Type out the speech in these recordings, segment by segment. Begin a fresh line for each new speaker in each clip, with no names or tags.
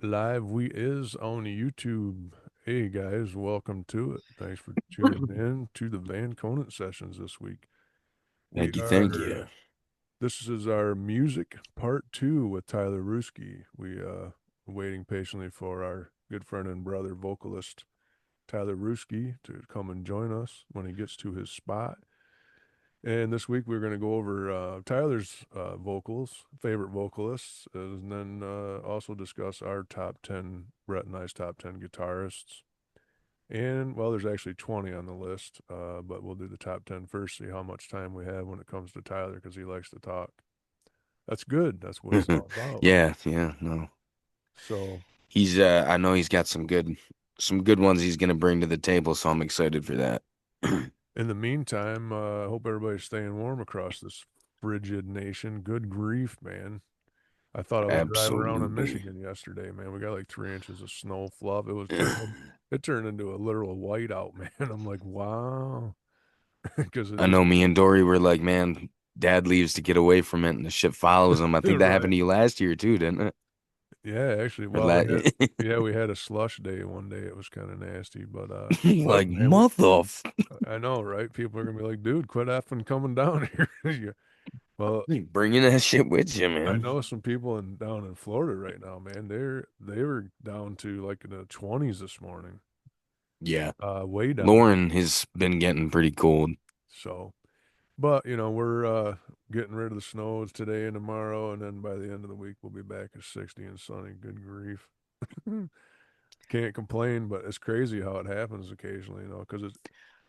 Live we is on YouTube. Hey guys, welcome to it. Thanks for tuning in to the Van Conant sessions this week.
Thank you. Thank you.
This is our music part 2 with Tyler Ruchgy. We waiting patiently for our good friend and brother vocalist Tyler Ruchgy to come and join us when he gets to his spot. And this week we're going to go over Tyler's favorite vocalists, and then also discuss our top 10, Bret and I's top 10 guitarists. And, well, there's actually 20 on the list, but we'll do the top 10 first, see how much time we have when it comes to Tyler, because he likes to talk. That's good. That's what it's all about.
Yeah, no.
So,
He's I know he's got some good ones he's gonna bring to the table, so I'm excited for that.
in the meantime, I hope everybody's staying warm across this frigid nation. Good grief, man. I thought I was driving around in
Absolutely.
Michigan yesterday, man. We got like 3 inches of snow fluff. It turned into a literal whiteout, man. I'm like, wow, because it
I
just
know me and Dory were like, man, Dad leaves to get away from it and the ship follows him. I think that happened
right.
to you last year too, didn't it?
Yeah, actually,
Or
well, we had a slush day one day. It was kind of nasty, but
like
man,
mother
I know, right? People are gonna be like, dude, quit effing coming down here. Well,
bringing that shit with you,
I
man.
know some people down in Florida right now, man. They were down to like in the 20s this morning.
Yeah.
Way down.
Lauren has been getting pretty cold.
So, but we're getting rid of the snows today and tomorrow, and then by the end of the week we'll be back at 60 and sunny. Good grief. Can't complain, but it's crazy how it happens occasionally, because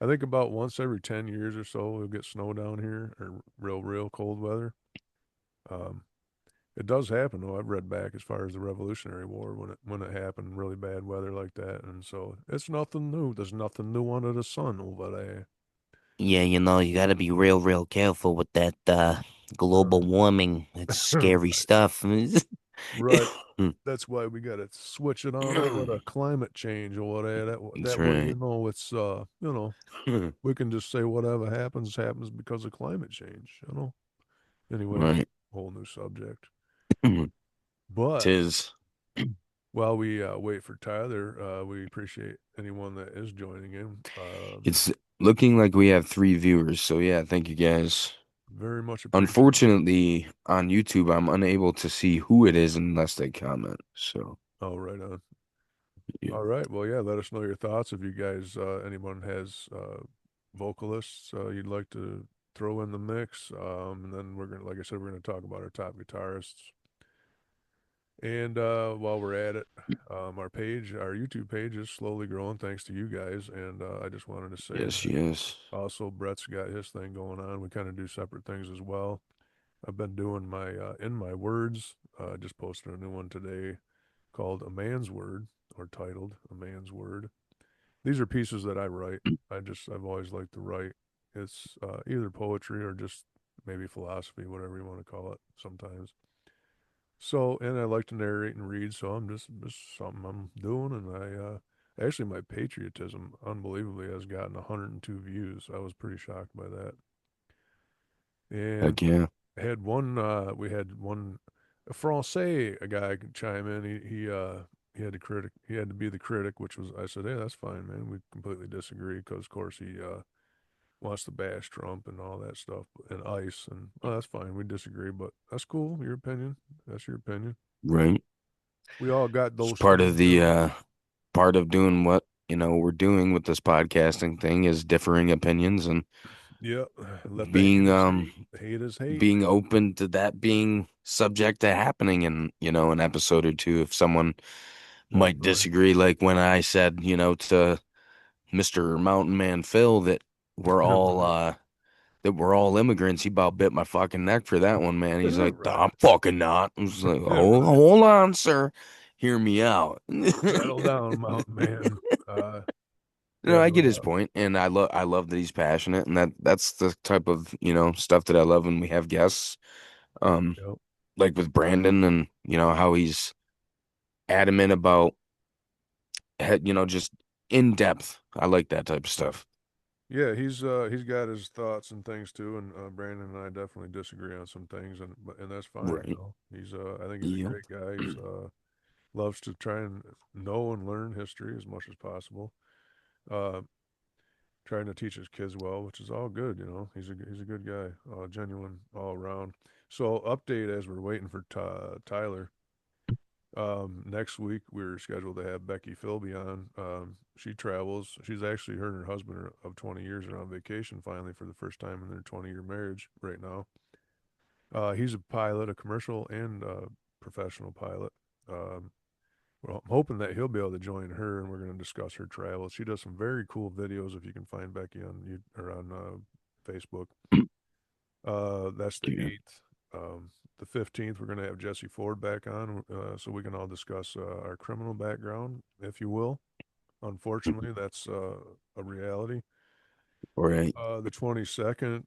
I think about once every 10 years or so we'll get snow down here or real cold weather. Um, it does happen though. I've read back as far as the Revolutionary War when it happened, really bad weather like that, and so it's nothing new. There's nothing new under the sun over there.
Yeah, you got to be real careful with that global
Uh,
warming. It's scary stuff.
right. That's why we got to switch it on over to climate change or whatever.
That's
That way,
right.
it's we can just say whatever happens because of climate change. Anyway,
Right.
whole new subject. But
Tis.
while we wait for Tyler, we appreciate anyone that is joining in.
It's looking like we have 3 viewers, so yeah, thank you guys.
Very much appreciate.
Unfortunately, on YouTube, I'm unable to see who it is unless they comment. So,
Oh, right on.
yeah.
All right. Well, yeah. Let us know your thoughts if you guys, anyone has vocalists you'd like to throw in the mix. And then like I said, we're gonna talk about our top guitarists. And while we're at it, our YouTube page is slowly growing thanks to you guys. And I just wanted to say
Yes,
that
yes.
also Brett's got his thing going on. We kind of do separate things as well. I've been doing my In My Words. Just posted a new one today called A Man's Word, or titled A Man's Word. These are pieces that I write. I've always liked to write. It's either poetry or just maybe philosophy, whatever you want to call it sometimes. So, and I like to narrate and read, so I'm just something I'm doing, and actually my patriotism unbelievably has gotten 102 views. I was pretty shocked by that. And
Heck yeah.
we had one a Francais, a guy could chime in. He had to be the critic, which was, I said, hey, that's fine, man. We completely disagree because of course he wants to bash Trump and all that stuff and ICE, and oh, that's fine. We disagree, but that's cool. Your opinion. That's your opinion.
Right.
We all got
It's
those things,
part of doing what, we're doing with this podcasting thing is differing opinions and
Yep. Let the
being
haters hate. Haters hate.
being open to that being subject to happening in, an episode or two if someone might
Definitely.
disagree. Like when I said, to Mr. Mountain Man Phil we're all
Right.
uh that we're all immigrants. He about bit my fucking neck for that one, man. He's like,
Right.
I'm fucking not. I was like, hold,
Right.
hold on, sir. Hear me out.
Settle down, mountain man. Uh,
No,
yeah,
I
but
get his point, and I love that he's passionate, and that's the type of stuff that I love when we have guests, um,
yep.
like with Brandon, and how he's adamant about just in depth. I like that type of stuff.
Yeah, he's got his thoughts and things too, and Brandon and I definitely disagree on some things, and that's fine. You
Right.
know, he's I think he's a
Yep.
great guy. He's loves to try and know and learn history as much as possible. Uh, Trying to teach his kids well, which is all good. You know, he's a good guy, genuine all around. So update as we're waiting for Tyler. Next week we're scheduled to have Becky Philby on. She travels. She's actually her and her husband of 20 years are on vacation finally for the first time in their 20-year marriage right now. He's a pilot, a commercial and professional pilot. Um, well, I'm hoping that he'll be able to join her, and we're going to discuss her travels. She does some very cool videos. If you can find Becky on you or on Facebook, that's the
Yeah.
8th. The 15th, we're going to have Jesse Ford back on, so we can all discuss our criminal background, if you will. Unfortunately, that's a reality.
Right.
The 22nd,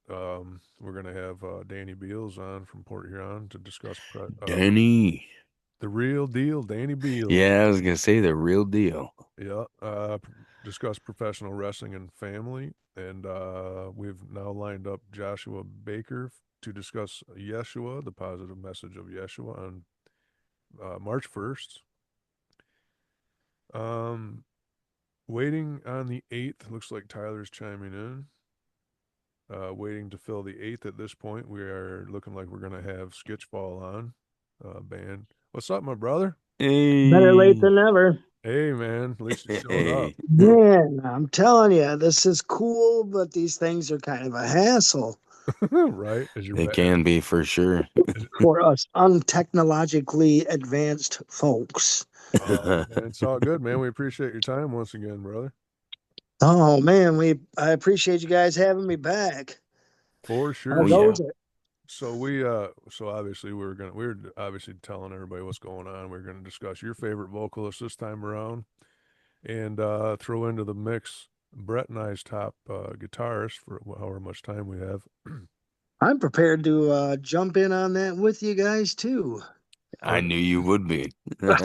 we're going to have Danny Beals on from Port Huron to discuss
Danny.
the real deal, Danny Beals.
Yeah, I was gonna say the real deal.
Yeah, discuss professional wrestling and family, and we've now lined up Joshua Baker to discuss Yeshua, the positive message of Yeshua, on March 1st. Um, Waiting on the 8th. Looks like Tyler's chiming in. Waiting to fill the 8th at this point. We are looking like we're gonna have Skitchball on band. What's up, my brother?
Better late
Hey.
than never.
Hey, man. At least you showed up.
Hey.
Man, I'm telling you, this is cool, but these things are kind of a hassle
Right? Is your
They
back?
can be for sure.
for us untechnologically advanced folks.
Oh man, it's all good, man. We appreciate your time once again, brother.
Oh man, I appreciate you guys having me back.
For
How
sure.
Oh yeah.
goes
So
it?
so obviously we were obviously telling everybody what's going on. We're gonna discuss your favorite vocalist this time around and throw into the mix Bret and I's top guitarist for however much time we have.
I'm prepared to jump in on that with you guys too.
I knew you would be. That's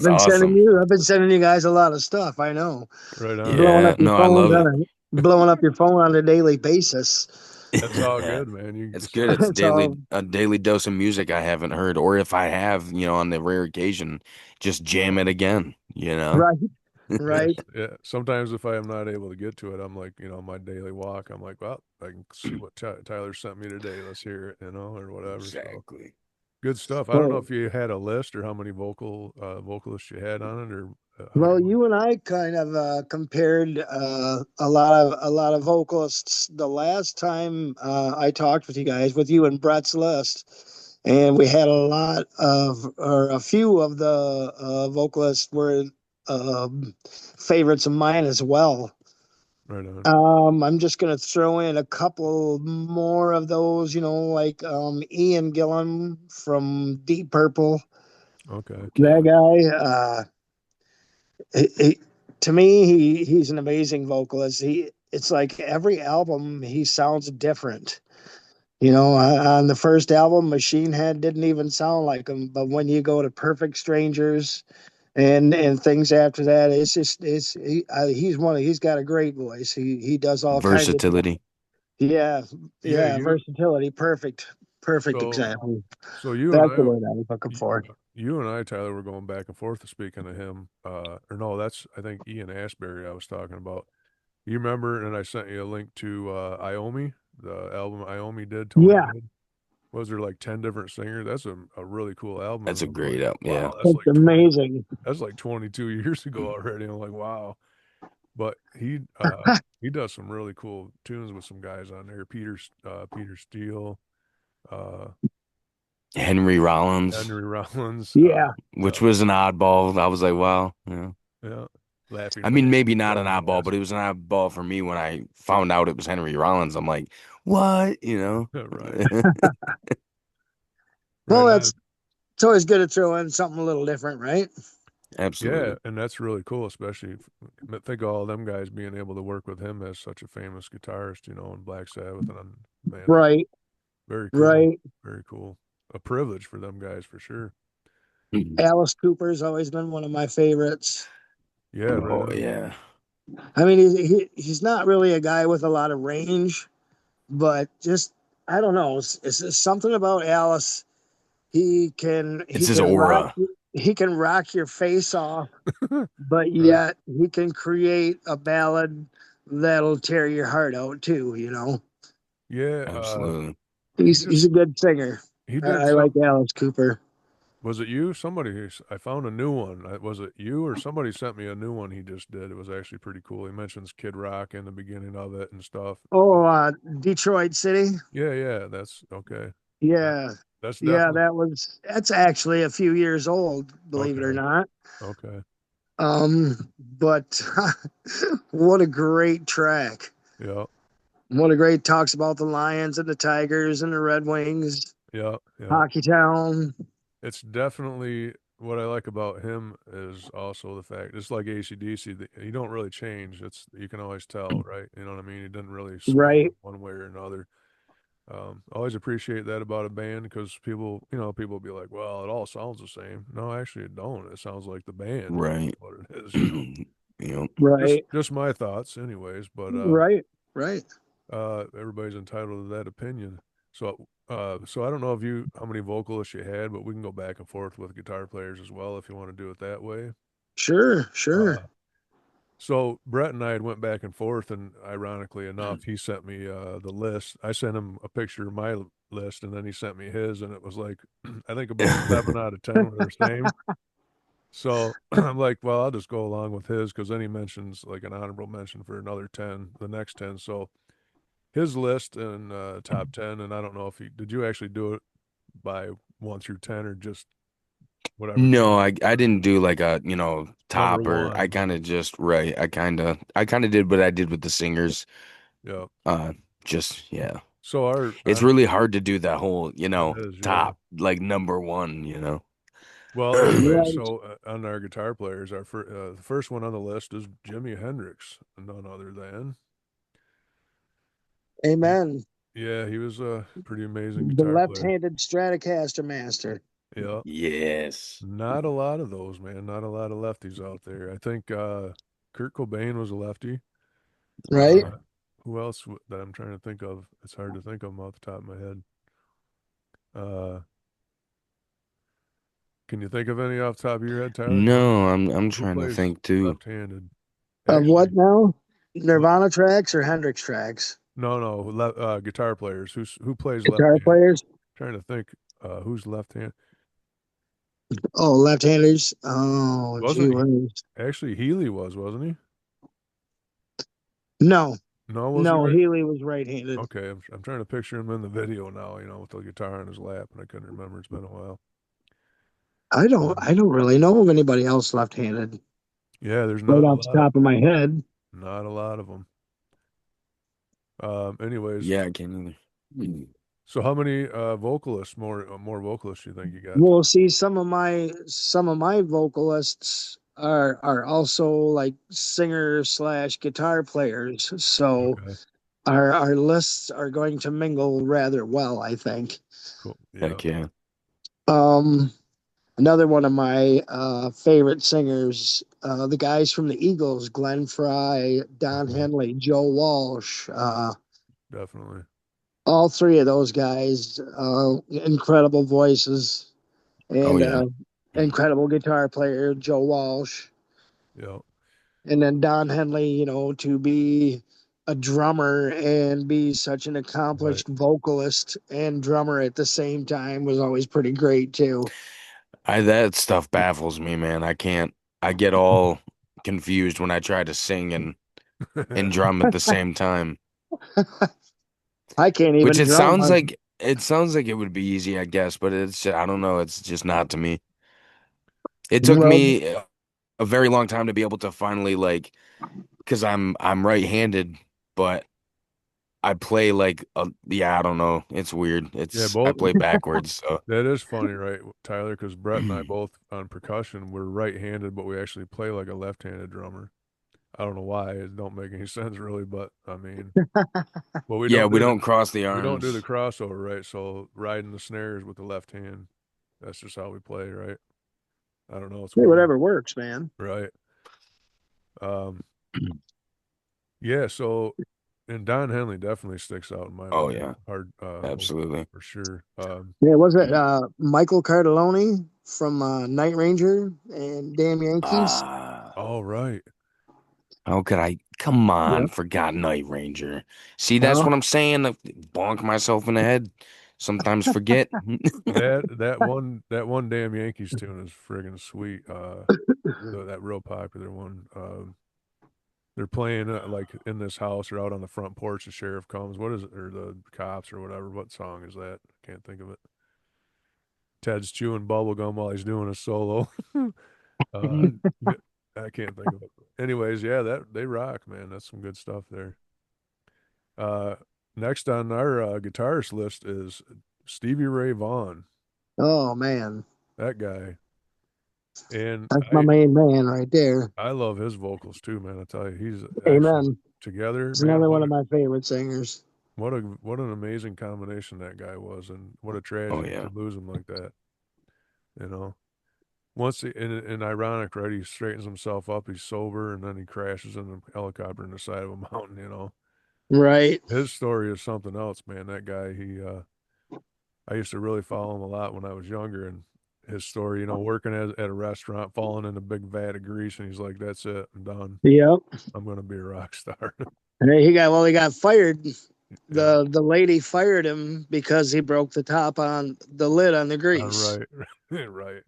awesome.
I've been sending you guys a lot of stuff. I know,
Right on.
blowing up
Yeah,
your
no, I
phones
love it.
blowing up your phone on a daily basis.
That's all good, man. You
It's good.
so
It's
It's all
a daily dose of music I haven't heard, or if I have, on the rare occasion, just jam it again, you know?
right,
yeah,
right.
yeah. Sometimes if I am not able to get to it, I'm like, my daily walk. I'm like, well, I can see what Tyler sent me today. Let's hear it, or whatever. So
Exactly.
good stuff. I don't know
So
if you had a list or how many vocalists you had on it, or how you
Well,
want.
you and I kind of compared a lot of vocalists the last time I talked with you guys, with you and Brett's list, and we had a lot of or a few of the vocalists were favorites of mine as well.
Right on.
I'm just gonna throw in a couple more of those, like Ian Gillan from Deep Purple.
Okay.
That
Yeah.
guy. He, to me, he's an amazing vocalist. It's like every album he sounds different. On the first album, Machine Head didn't even sound like him, but when you go to Perfect Strangers and things after that, he's got a great voice. He does all kinds of stuff.
Versatility.
Yeah,
Yeah.
yeah, versatility, perfect
So
example.
so you and
That's the
I
word I was looking
you,
for.
you and I, Tyler, were going back and forth speaking of him. Or no, that's I think Ian Ashbury I was talking about. You remember, and I sent you a link to Iommi, the album Iommi did, Tony
Yeah,
did. Was there like 10 different singers? That's a really cool album.
That's
And
a
I'm like,
great album. Yeah.
wow,
it's amazing.
that's like 22 years ago already. I'm like, wow. But he does some really cool tunes with some guys on there. Peter Steele, uh
Henry Rollins,
Henry Rollins,
Yeah.
which was an oddball. I was like, wow. Yeah.
yeah,
I
Laughing
mean,
Man,
maybe not an
Johnny
oddball, but
Cash.
it was an oddball for me when I found out it was Henry Rollins. I'm like, what?
Right. Right
Well,
on.
it's always good to throw in something a little different, right?
Yeah,
Absolutely.
and that's really cool, especially think of all them guys being able to work with him as such a famous guitarist, in Black Sabbath, and man, that's
Right,
very cool,
right.
very cool. A privilege for them guys for sure.
Mhm.
Alice Cooper's always been one of my favorites.
Yeah, right
Oh
on.
yeah.
I mean, he's not really a guy with a lot of range, but just I don't know. It's something about Alice. He can
It's
he
his
can rock
aura.
he can rock your face off, but
Right.
yet he can create a ballad that'll tear your heart out too. You know,
Yeah,
Absolutely.
he's a good singer.
he did
I like
some.
Alice Cooper.
Was it you? I found a new one. Was it you or somebody sent me a new one he just did? It was actually pretty cool. He mentions Kid Rock in the beginning of it and stuff.
Oh, Detroit City.
Yeah, yeah, that's okay. That,
Yeah,
that's
yeah,
definitely
that's actually a few years old, believe it or
okay.
not.
Okay.
But what a great track.
Yeah,
What a great talks about the Lions and the Tigers and the Red Wings,
yeah, yeah.
Hockey Town.
It's definitely what I like about him is also the fact it's like AC/DC. You don't really change. It's you can always tell, right? You know what I mean? He doesn't really sway
Right,
one way or another. Always appreciate that about a band because people be like, "Well, it all sounds the same." No, actually, it don't. It sounds like the band,
Right.
what it is.
Yep.
Just
right,
just my thoughts, anyways. But
right, right.
everybody's entitled to that opinion. So I don't know how many vocalists you had, but we can go back and forth with guitar players as well if you want to do it that way.
Sure, sure.
Uh, so Brett and I had went back and forth, and ironically enough, he sent me the list. I sent him a picture of my list, and then he sent me his, and it was like I think about 7 out of 10 were the same. So I'm like, well, I'll just go along with his because then he mentions like an honorable mention for another 10, the next 10. So his list and top 10, and I don't know if he did you actually do it by 1 through 10 or just whatever came
No, I didn't do like a,
number
top or I
one.
kind of just right. I kind of did what I did with the singers.
Yeah.
Uh just yeah.
So
It's really hard to do that whole,
it is, yeah.
top like number one.
Well, anyway,
Right.
so on our guitar players, the first one on the list is Jimi Hendrix, none other than. He,
Amen.
yeah, he was a pretty amazing
The
guitar player.
left-handed Stratocaster master.
Yeah,
Yes.
not a lot of those, man. Not a lot of lefties out there. I think Kurt Cobain was a lefty.
Right?
Uh, who else that I'm trying to think of? It's hard to think of them off the top of my head. Uh, can you think of any off the top of your head, Tyler?
No, I'm
Who
trying to
plays
think too.
left-handed?
Of what
Actually,
now?
well,
Nirvana tracks or Hendrix tracks?
no, no, guitar players. Who plays
Guitar
left-handed?
players?
Trying to think, who's left-handed?
Oh, left-handers. Oh, gee
Wasn't he?
whiz.
Actually, Healy wasn't he?
No,
No, was he
no,
right?
Healy was right-handed.
Okay, I'm trying to picture him in the video now. With the guitar on his lap, and I couldn't remember. It's been a while. Um,
I don't really know of anybody else left-handed
yeah, there's
right
not a
off the
lot of
top of my head.
not a lot of them. Anyways,
Yeah, I can't either.
so how many vocalists, more vocalists, you think you got?
Well, see, some of my vocalists are also like singers slash guitar players. So
Okay,
our lists are going to mingle rather well, I think.
cool. Yeah.
Heck yeah.
Um, Another one of my favorite singers, the guys from the Eagles, Glenn Fry, Don
Okay,
Henley, Joe Walsh,
definitely.
all three of those guys, incredible voices
Oh
and
yeah.
incredible guitar player, Joe Walsh.
Yeah.
And then Don Henley, to be a drummer and be such an
Right.
accomplished vocalist and drummer at the same time was always pretty great too.
I that stuff baffles me, man. I get all confused when I try to sing and drum at the same time.
I can't
Which
even drum.
it sounds like it would be easy, I guess, but I don't know, it's just not to me. It took
Well,
me a very long time to be able to finally like because I'm right-handed, but I play like yeah, I don't know. It's weird.
Yeah,
I
both.
play backwards, so
That is funny, right, Tyler? Because Brett and I both on percussion, we're right-handed, but we actually play like a left-handed drummer. I don't know why. It don't make any sense really, but I mean, well,
yeah, we don't cross the
we don't do the
arms.
crossover, right? So riding the snares with the left hand, that's just how we play, right? I don't know. It's
hey,
weird,
whatever works, man.
right? Um, Yeah, so and Don Henley definitely sticks out in my
Oh
mind.
yeah,
Hard
absolutely.
for sure.
Yeah, was it Michael Cardelloni from Night Ranger and Damn Yankees?
Ah,
All right.
how could I? Come on,
Yep.
forgot Night Ranger. See, that's
Well,
what I'm saying. I bonk myself in the head. Sometimes forget.
That one damn Yankees tune is friggin' sweet. That real popular one. They're playing like in this house or out on the front porch. The sheriff comes. What is it? Or the cops or whatever. What song is that? Can't think of it. Ted's chewing bubble gum while he's doing a solo. uh, yeah, I can't think of it. Anyways, yeah, that they rock, man. That's some good stuff there. Uh, Next on our guitarist list is Stevie Ray Vaughan.
oh man,
That guy, and
that's my main man right there.
I love his vocals too, man. I tell you, he's actually
Amen.
together,
He's
man.
another one of my favorite singers.
What an amazing combination that guy was, and what a
Oh
tragedy
yeah.
to lose him like that. You know, once and ironic, right? He straightens himself up, he's sober, and then he crashes in a helicopter in the side of a mountain.
Right.
His story is something else, man. That guy, I used to really follow him a lot when I was younger, and his story, working at a restaurant, falling in a big vat of grease, and he's like, "That's it, I'm done.
Yep.
I'm gonna be a rock star."
And then he got fired.
Yeah.
The lady fired him because he broke the top on the lid on the grease.
Right. Right.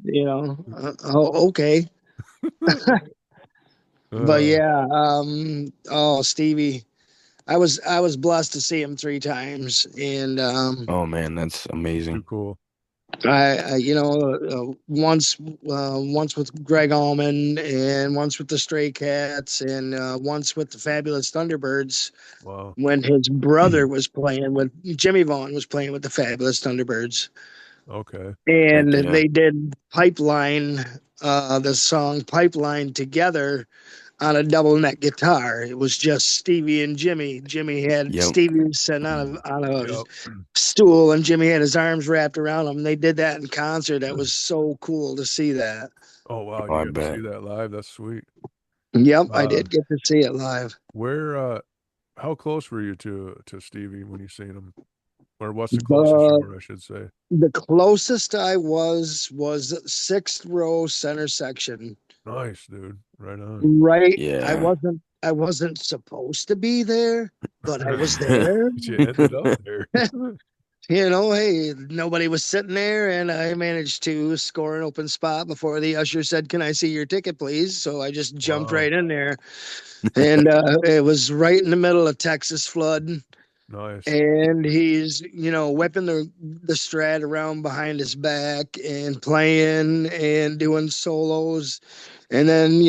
Oh, okay. But
Uh,
yeah, oh Stevie, I was blessed to see him three times, and
Oh man, that's
Too
amazing.
cool.
once with Greg Allman, and once with the Stray Cats, and once with the Fabulous Thunderbirds
Wow.
when his brother was playing with Jimmy Vaughn was playing with the Fabulous Thunderbirds,
Okay.
and
Heck yeah.
they did Pipeline, the song Pipeline together on a double neck guitar. It was just Stevie and Jimmy.
Yep.
Stevie was sitting on a
Yep.
stool, and Jimmy had his arms wrapped around him. They did that in concert. That was so cool to see that.
Oh wow,
Oh,
you
I
got to see
bet.
that live. That's sweet.
Yep, I
Uh,
did get to see it live.
where how close were you to Stevie when you seen him? Or what's the closest you
The
were, I should say?
the closest I was sixth row center section.
Nice, dude. Right on.
Right.
Yeah.
I wasn't supposed to be there, but I was there.
But you ended up there.
Hey, nobody was sitting there, and I managed to score an open spot before the usher said, "Can I see your ticket, please?" So I just jumped
Wow.
right in there, and it was right in the middle of Texas flood,
Nice.
and he's whipping the Strat around behind his back and playing and doing solos, and then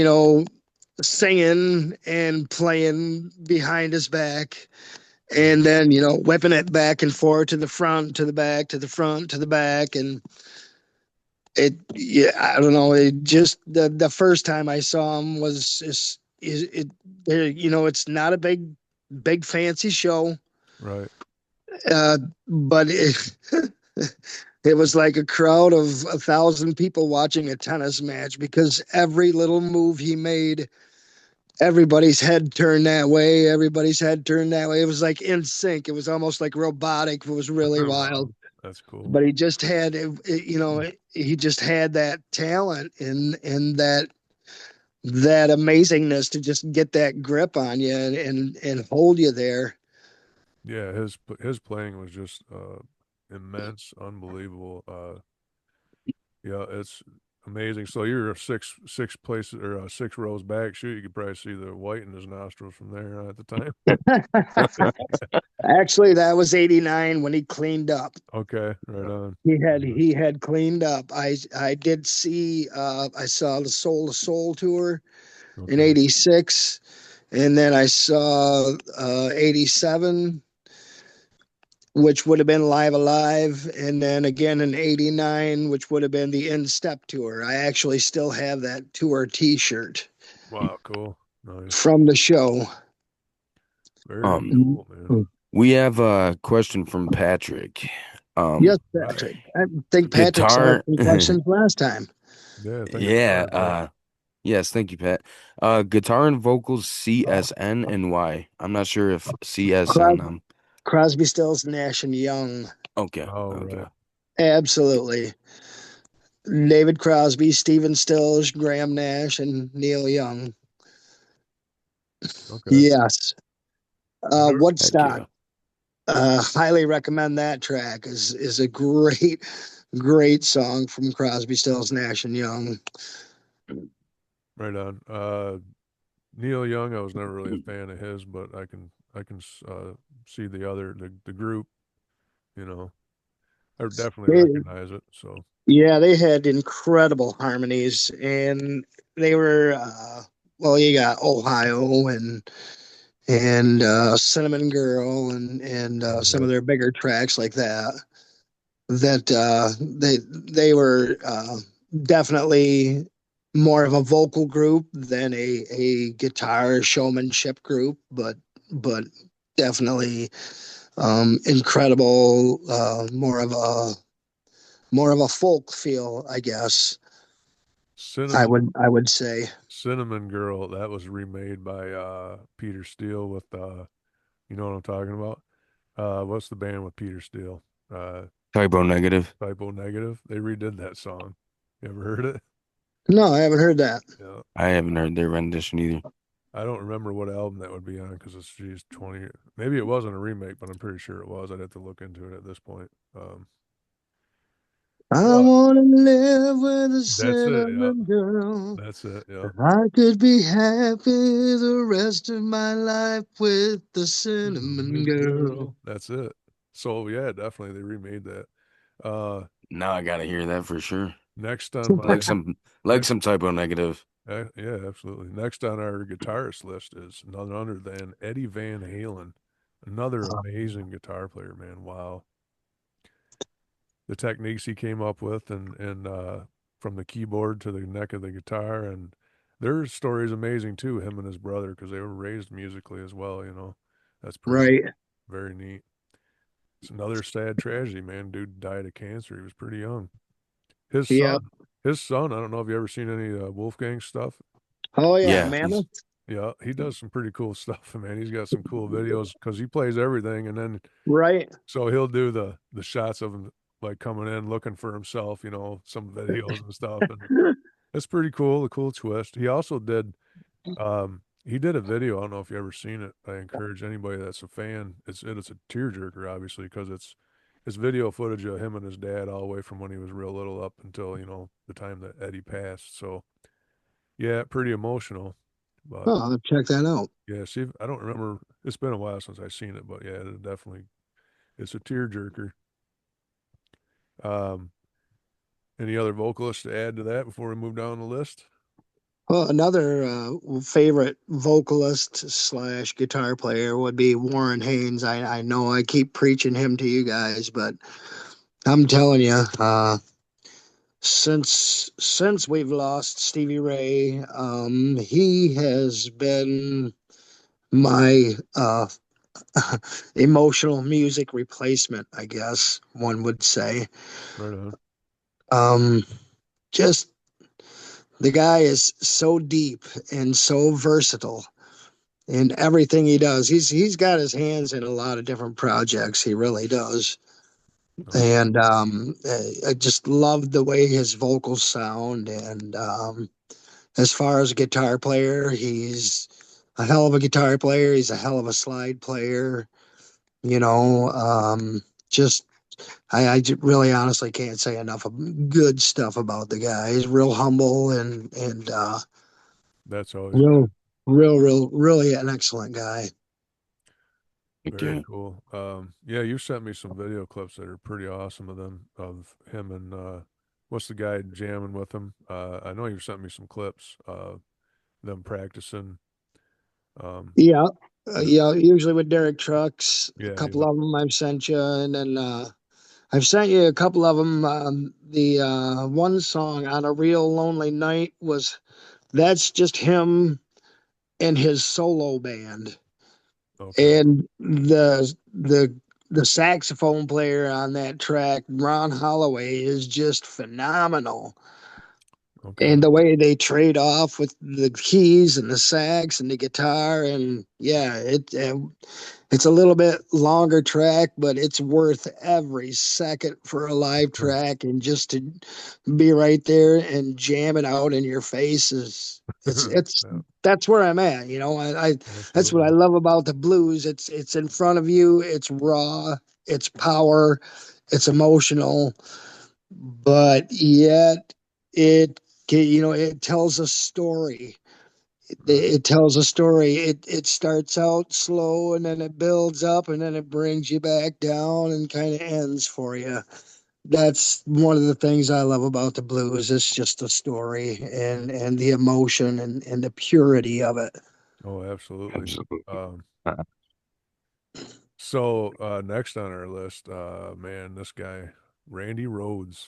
singing and playing behind his back, and then whipping it back and forth to the front, to the back, to the front, to the back. And yeah, I don't know, it just the first time I saw him was just it's not a big fancy show,
Right.
but it was like a crowd of 1,000 people watching a tennis match, because every little move he made, everybody's head turned that way, everybody's head turned that way. It was like in sync. It was almost like robotic. It was really
Wow.
wild.
That's cool.
But he just had he just had that talent and that amazingness to just get that grip on you and hold you there.
Yeah, his playing was just immense, unbelievable. Yeah, it's amazing. So you're six places or six rows back. Shoot, you could probably see the white in his nostrils from there at the time.
Actually, that was 89 when he cleaned up.
Okay, right on.
He had cleaned up. I did see I saw the Soul to Soul tour in
Okay.
86, and then I saw 87, which would have been Live Alive, and then again in 89, which would have been the In Step tour. I actually still have that tour t-shirt
Wow, cool. Nice.
from the show.
Very
Um,
cool, man.
we have a question from Patrick.
Yes,
Right.
Patrick. I think Patrick saw
Guitar.
some questions last time.
Yeah, I think it's
Yeah.
hard. Yeah.
Yes, thank you, Pat. Guitar and vocals CSN and Y. I'm not sure if CSN.
Cros- Crosby, Stills, Nash and Young.
Okay.
Oh,
Okay.
right.
Absolutely. David Crosby, Stephen Stills, Graham Nash, and Neil Young.
Okay.
Yes.
I never,
Heck
Woodstock.
yeah.
Highly recommend that track. Is a great song from Crosby, Stills, Nash and Young.
right on. Neil Young, I was never really a fan of his, but I can see the group, you know. I definitely
They,
recognize it. So
yeah, they had incredible harmonies, and they were well. You got Ohio and Cinnamon Girl and some
yeah,
of their bigger tracks like that. That they were definitely more of a vocal group than a guitar showmanship group, but definitely incredible. More of a folk feel, I guess.
Cinnamon
I would say.
Cinnamon Girl, that was remade by Peter Steele with you know what I'm talking about? What's the band with Peter Steele? Uh
Typo negative.
Typo Negative. They redid that song. You ever heard it?
No, I haven't heard that.
Yeah.
I haven't heard their rendition either.
I don't remember what album that would be on because it's geez 20. Maybe it wasn't a remake, but I'm pretty sure it was. I'd have to look into it at this point.
I
But
wanna live with a
that's it. Yeah,
cinnamon girl.
that's it. Yeah,
I could be happy the rest of my life with the cinnamon
Cinnamon
girl.
Girl. That's it. So yeah, definitely they remade that. Uh,
Now I gotta hear that for sure.
next on
Like
my
some like
next,
some typo negative.
yeah, absolutely. Next on our guitarist list is none other than Eddie Van Halen, another amazing guitar player. Man, wow, the techniques he came up with, and from the keyboard to the neck of the guitar, and their story is amazing too. Him and his brother, because they were raised musically as well. You know, that's pretty
Right.
very neat. It's another sad tragedy, man. Dude died of cancer. He was pretty young. His
Yeah.
son, his son. I don't know if you ever seen any Wolfgang stuff.
Oh yeah,
Yeah, he's
Mammoth.
Yeah, he does some pretty cool stuff, man. He's got some cool videos because he plays everything, and then
Right.
so he'll do the shots of him like coming in looking for himself, you know, some videos and stuff, and it's pretty cool. A cool twist. He did a video. I don't know if you ever seen it. I encourage anybody that's a fan. It's a tearjerker, obviously, because it's video footage of him and his dad all the way from when he was real little up until you know the time that Eddie passed. So yeah, pretty emotional. But
Oh, I'll check that out.
yeah, see, I don't remember. It's been a while since I've seen it, but yeah, it definitely it's a tearjerker. Um, any other vocalists to add to that before we move down the list?
Well, another favorite vocalist slash guitar player would be Warren Haynes. I know I keep preaching him to you guys, but I'm telling you, since we've lost Stevie Ray, he has been my emotional music replacement, I guess one would say.
Right on.
Um, just the guy is so deep and so versatile in everything he does. He's got his hands in a lot of different projects. He really does.
Okay.
And I just love the way his vocals sound. And as far as a guitar player, he's a hell of a guitar player. He's a hell of a slide player. You know, just really honestly can't say enough of good stuff about the guy. He's real humble and
That's always good.
real, really an excellent guy.
Very
okay.
cool. Yeah, you sent me some video clips that are pretty awesome of them, of him and what's the guy jamming with him? I know you sent me some clips, them practicing. Um,
Yeah,
the,
yeah. Usually with Derek Trucks, a
yeah,
couple
yeah.
of them I've sent you, and then I've sent you a couple of them. The one song on a real lonely night was that's just him and his solo band,
Okay.
and the saxophone player on that track, Ron Holloway, is just phenomenal.
Okay.
and the way they trade off with the keys and the sax and the guitar, and yeah, it's a little bit longer track, but it's worth every second for a live track, and just to be right there and jam it out in your face is it's
Yeah,
that's where I'm at. I that's what I
absolutely.
love about the blues. It's in front of you. It's raw. It's power. It's emotional, but yet it it tells a story.
Right.
It tells a story. It starts out slow, and then it builds up, and then it brings you back down and kind of ends for you. That's one of the things I love about the blues. It's just the story and the emotion and the purity of it.
Oh, absolutely.
Absolutely.
Um,
Uh,
so next on our list, man, this guy, Randy Rhoads.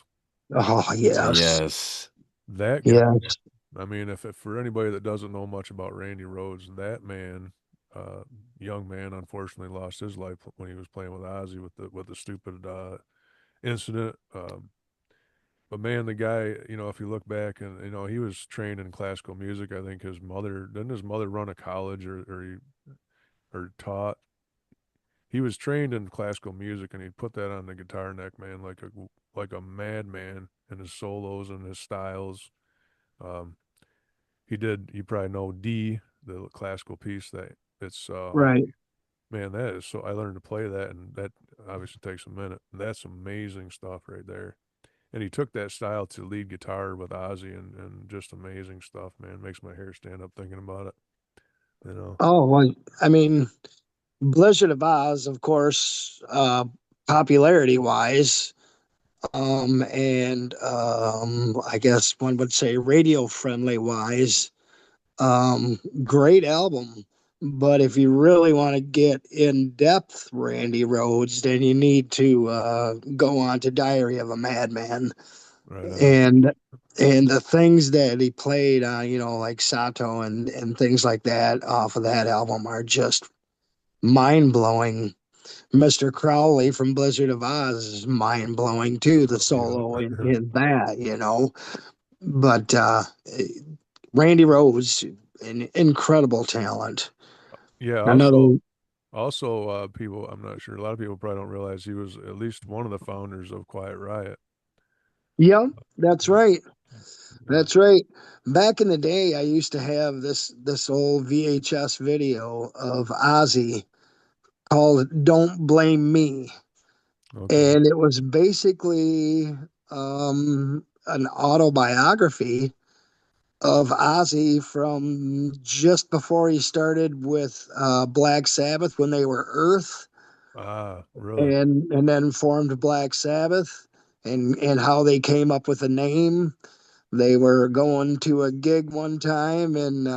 Oh yes,
yes.
That guy.
yes,
I mean, if for anybody that doesn't know much about Randy Rhoads, that man, uh, young man, unfortunately lost his life when he was playing with Ozzy with the stupid incident. But man, the guy, if you look back and he was trained in classical music. I think his mother didn't his mother run a college or taught. He was trained in classical music and he put that on the guitar neck, man, like a madman in his solos and his styles. Um, you probably know D, the classical piece that it's
right.
man, that is so I learned to play that and that obviously takes a minute. That's amazing stuff right there. And he took that style to lead guitar with Ozzy and just amazing stuff, man. Makes my hair stand up thinking about it, you know.
Oh well, I mean, Blizzard of Oz, of course, popularity wise, and I guess one would say radio friendly wise. Great album. But if you really want to get in depth, Randy Rhoads, then you need to go on to Diary of a Madman,
Right on.
and the things that he played on, like Sato and things like that off of that album are just mind blowing. Mr. Crowley from Blizzard of Oz is mind blowing too. The solo
Yeah.
in that, but Randy Rhoads, an incredible talent.
Yeah,
Another,
also people I'm not sure, a lot of people probably don't realize he was at least one of the founders of Quiet Riot.
yeah, that's
Yeah.
right.
Yeah.
That's right. Back in the day, I used to have this old VHS video of Ozzy called "Don't Blame Me,"
Okay.
and it was basically an autobiography of Ozzy from just before he started with Black Sabbath when they were Earth,
Ah, really?
and then formed Black Sabbath, and how they came up with the name. They were going to a gig one time, and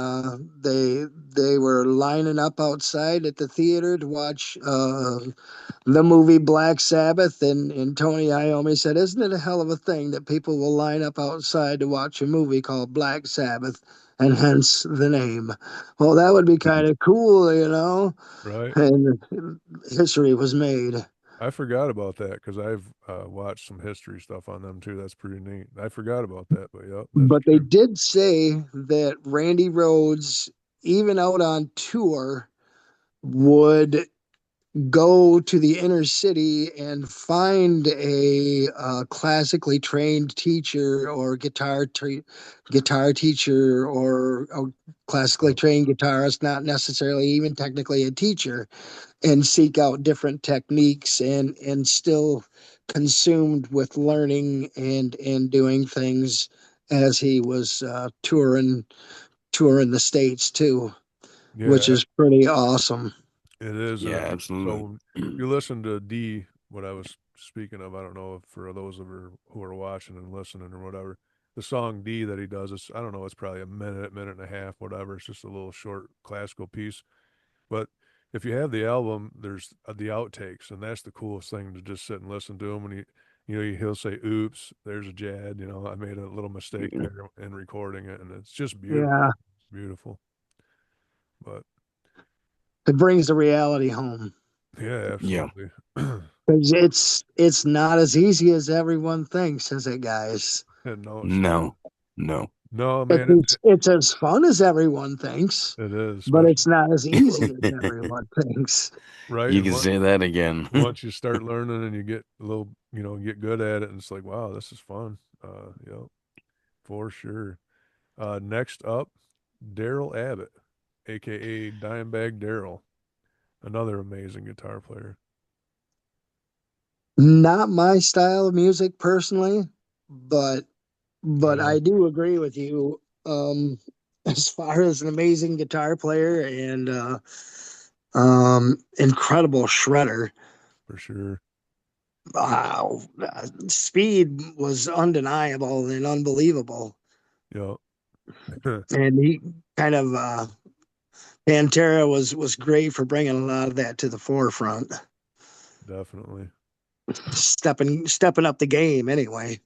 they were lining up outside at the theater to watch the movie Black Sabbath, and Tony Iommi said, "Isn't it a hell of a thing that people will line up outside to watch a movie called Black Sabbath?" And hence the name. Well, that would be kind of cool.
Right.
And history was made.
I forgot about that because I've watched some history stuff on them too. That's pretty neat. I forgot about that, but yep, that's
But they
true.
did say that Randy Rhoads, even out on tour, would go to the inner city and find a classically trained teacher or guitar teacher or a classically
Oh,
trained guitarist, not necessarily even technically a teacher, and seek out different techniques and still consumed with learning and doing things as he was touring the states too, which
yeah,
is pretty awesome.
it is.
Yeah, absolutely.
So if you listen to D, what I was speaking of, I don't know if for those of her who are watching and listening or whatever, the song D that he does is, I don't know, it's probably a minute and a half, whatever. It's just a little short classical piece. But if you have the album, there's the outtakes, and that's the coolest thing to just sit and listen to him. And he'll say, "Oops, there's a Jad. I made a little mistake there in recording it," and it's just beautiful,
Yeah,
beautiful. But
it brings the reality home.
yeah,
Yeah.
absolutely.
'Cause it's not as easy as everyone thinks, is it, guys?
And no, it's
No.
not.
No.
No, man,
It's as fun as everyone thinks,
it is,
but
especially
it's not as easy as everyone thinks.
right.
You
And
can say that again.
once you start learning and you get a little, get good at it, and it's like, wow, this is fun. For sure. Next up, Daryl Abbott, aka Dimebag Daryl, another amazing guitar player.
Not my style of music personally, but
Yeah,
I do agree with you. Um, as far as an amazing guitar player and incredible shredder.
for sure.
Wow, speed was undeniable and unbelievable,
Yeah,
and he kind of Pantera was great for bringing a lot of that to the forefront,
definitely.
stepping up the game anyway.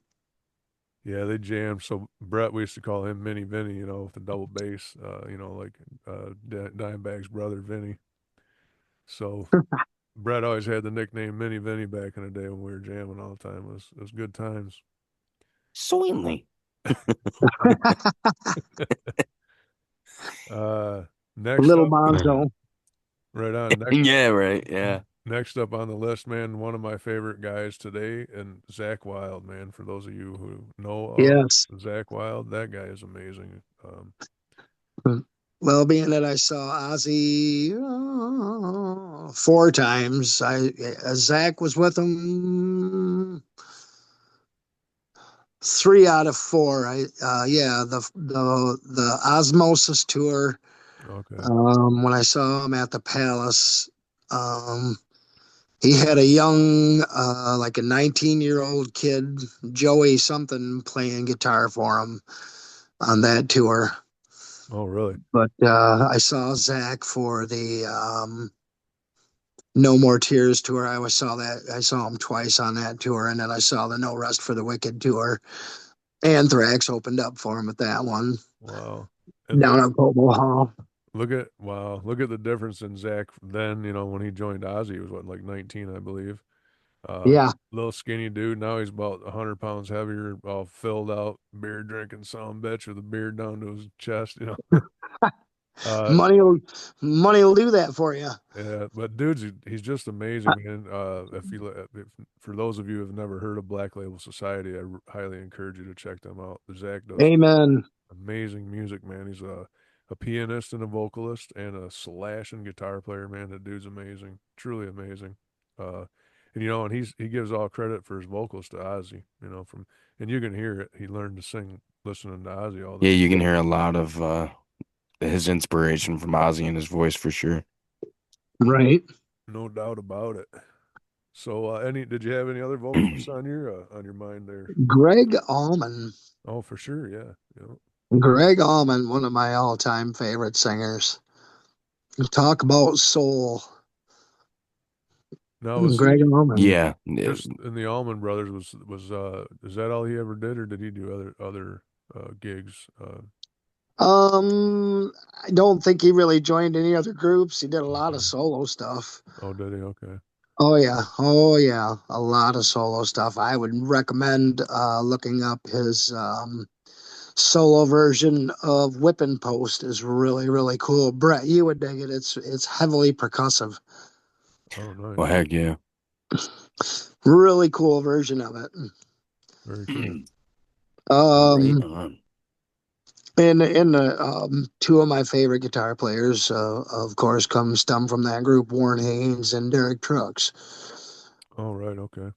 Yeah, they jammed. So Brett, we used to call him Mini Vinny, with the double bass, like Dimebag's brother Vinny. So Brett always had the nickname Mini Vinny back in the day when we were jamming all the time. It was good times.
Certainly.
uh, next
Little
up,
Bonzo.
right on.
Yeah, right. Yeah.
Next up on the list, man, one of my favorite guys today, and Zach Wild, man. For those of you who know
Yes.
of Zach Wild, that guy is amazing.
Well, being that I saw Ozzy four times, Zach was with him three out of four. Yeah, the Osmosis tour.
Okay.
When I saw him at the Palace, um, he had a young, like a 19-year-old kid, Joey something, playing guitar for him on that tour.
Oh, really?
But I saw Zach for the No More Tears tour. I saw him twice on that tour, and then I saw the No Rest for the Wicked tour. Anthrax opened up for him at that one
Wow. And
down at Cobo Hall.
look at the difference in Zach then, when he joined Ozzy, he was what, like 19, I believe.
Yeah,
Little skinny dude. Now he's about 100 pounds heavier, all filled out, beer drinking son bitch with a beard down to his chest. Uh,
money will money will do that for you.
yeah, but dude's he's just amazing, man. If for those of you who have never heard of Black Label Society, highly encourage you to check them out. Zach does
Amen.
amazing music, man. He's a pianist and a vocalist and a slash and guitar player, man. That dude's amazing, truly amazing. Uh, and he gives all credit for his vocals to Ozzy. And you can hear it. He learned to sing listening to Ozzy all the
Yeah,
time.
you can hear a lot of his inspiration from Ozzy in his voice for sure.
Right.
No doubt about it. So, did you have any other vocalists on your mind there?
Greg Allman.
Oh, for sure, yeah, yeah.
Greg Allman, one of my all-time favorite singers. Talk about soul.
Now, was
Greg
he
Allman.
Yeah.
just in the Allman Brothers? Is that all he ever did, or did he do other gigs?
I don't think he really joined any other groups. He did a lot of solo stuff.
Oh, did he? Okay.
Oh yeah, a lot of solo stuff. I would recommend looking up his solo version of Whippin' Post is really really cool. Brett, you would dig it. It's heavily percussive.
Oh, nice.
Well, heck yeah.
Really cool version of it.
Very cool.
Right on.
And two of my favorite guitar players, of course, stem from that group: Warren Haynes and Derek Trucks.
All right. Okay.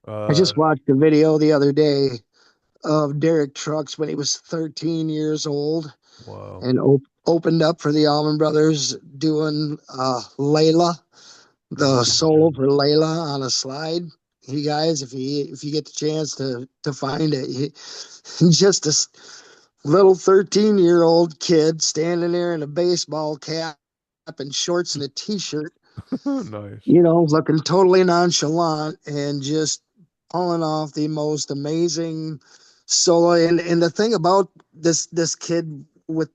I
Uh,
just watched a video the other day of Derek Trucks when he was 13 years old
wow.
and opened up for the Allman Brothers doing Layla, the
Oh,
solo
shit.
for Layla on a slide. You guys, if you get the chance to find it, just a little 13-year-old kid standing there in a baseball cap and shorts and a t-shirt,
Nice.
looking totally nonchalant and just pulling off the most amazing solo. And the thing about this kid with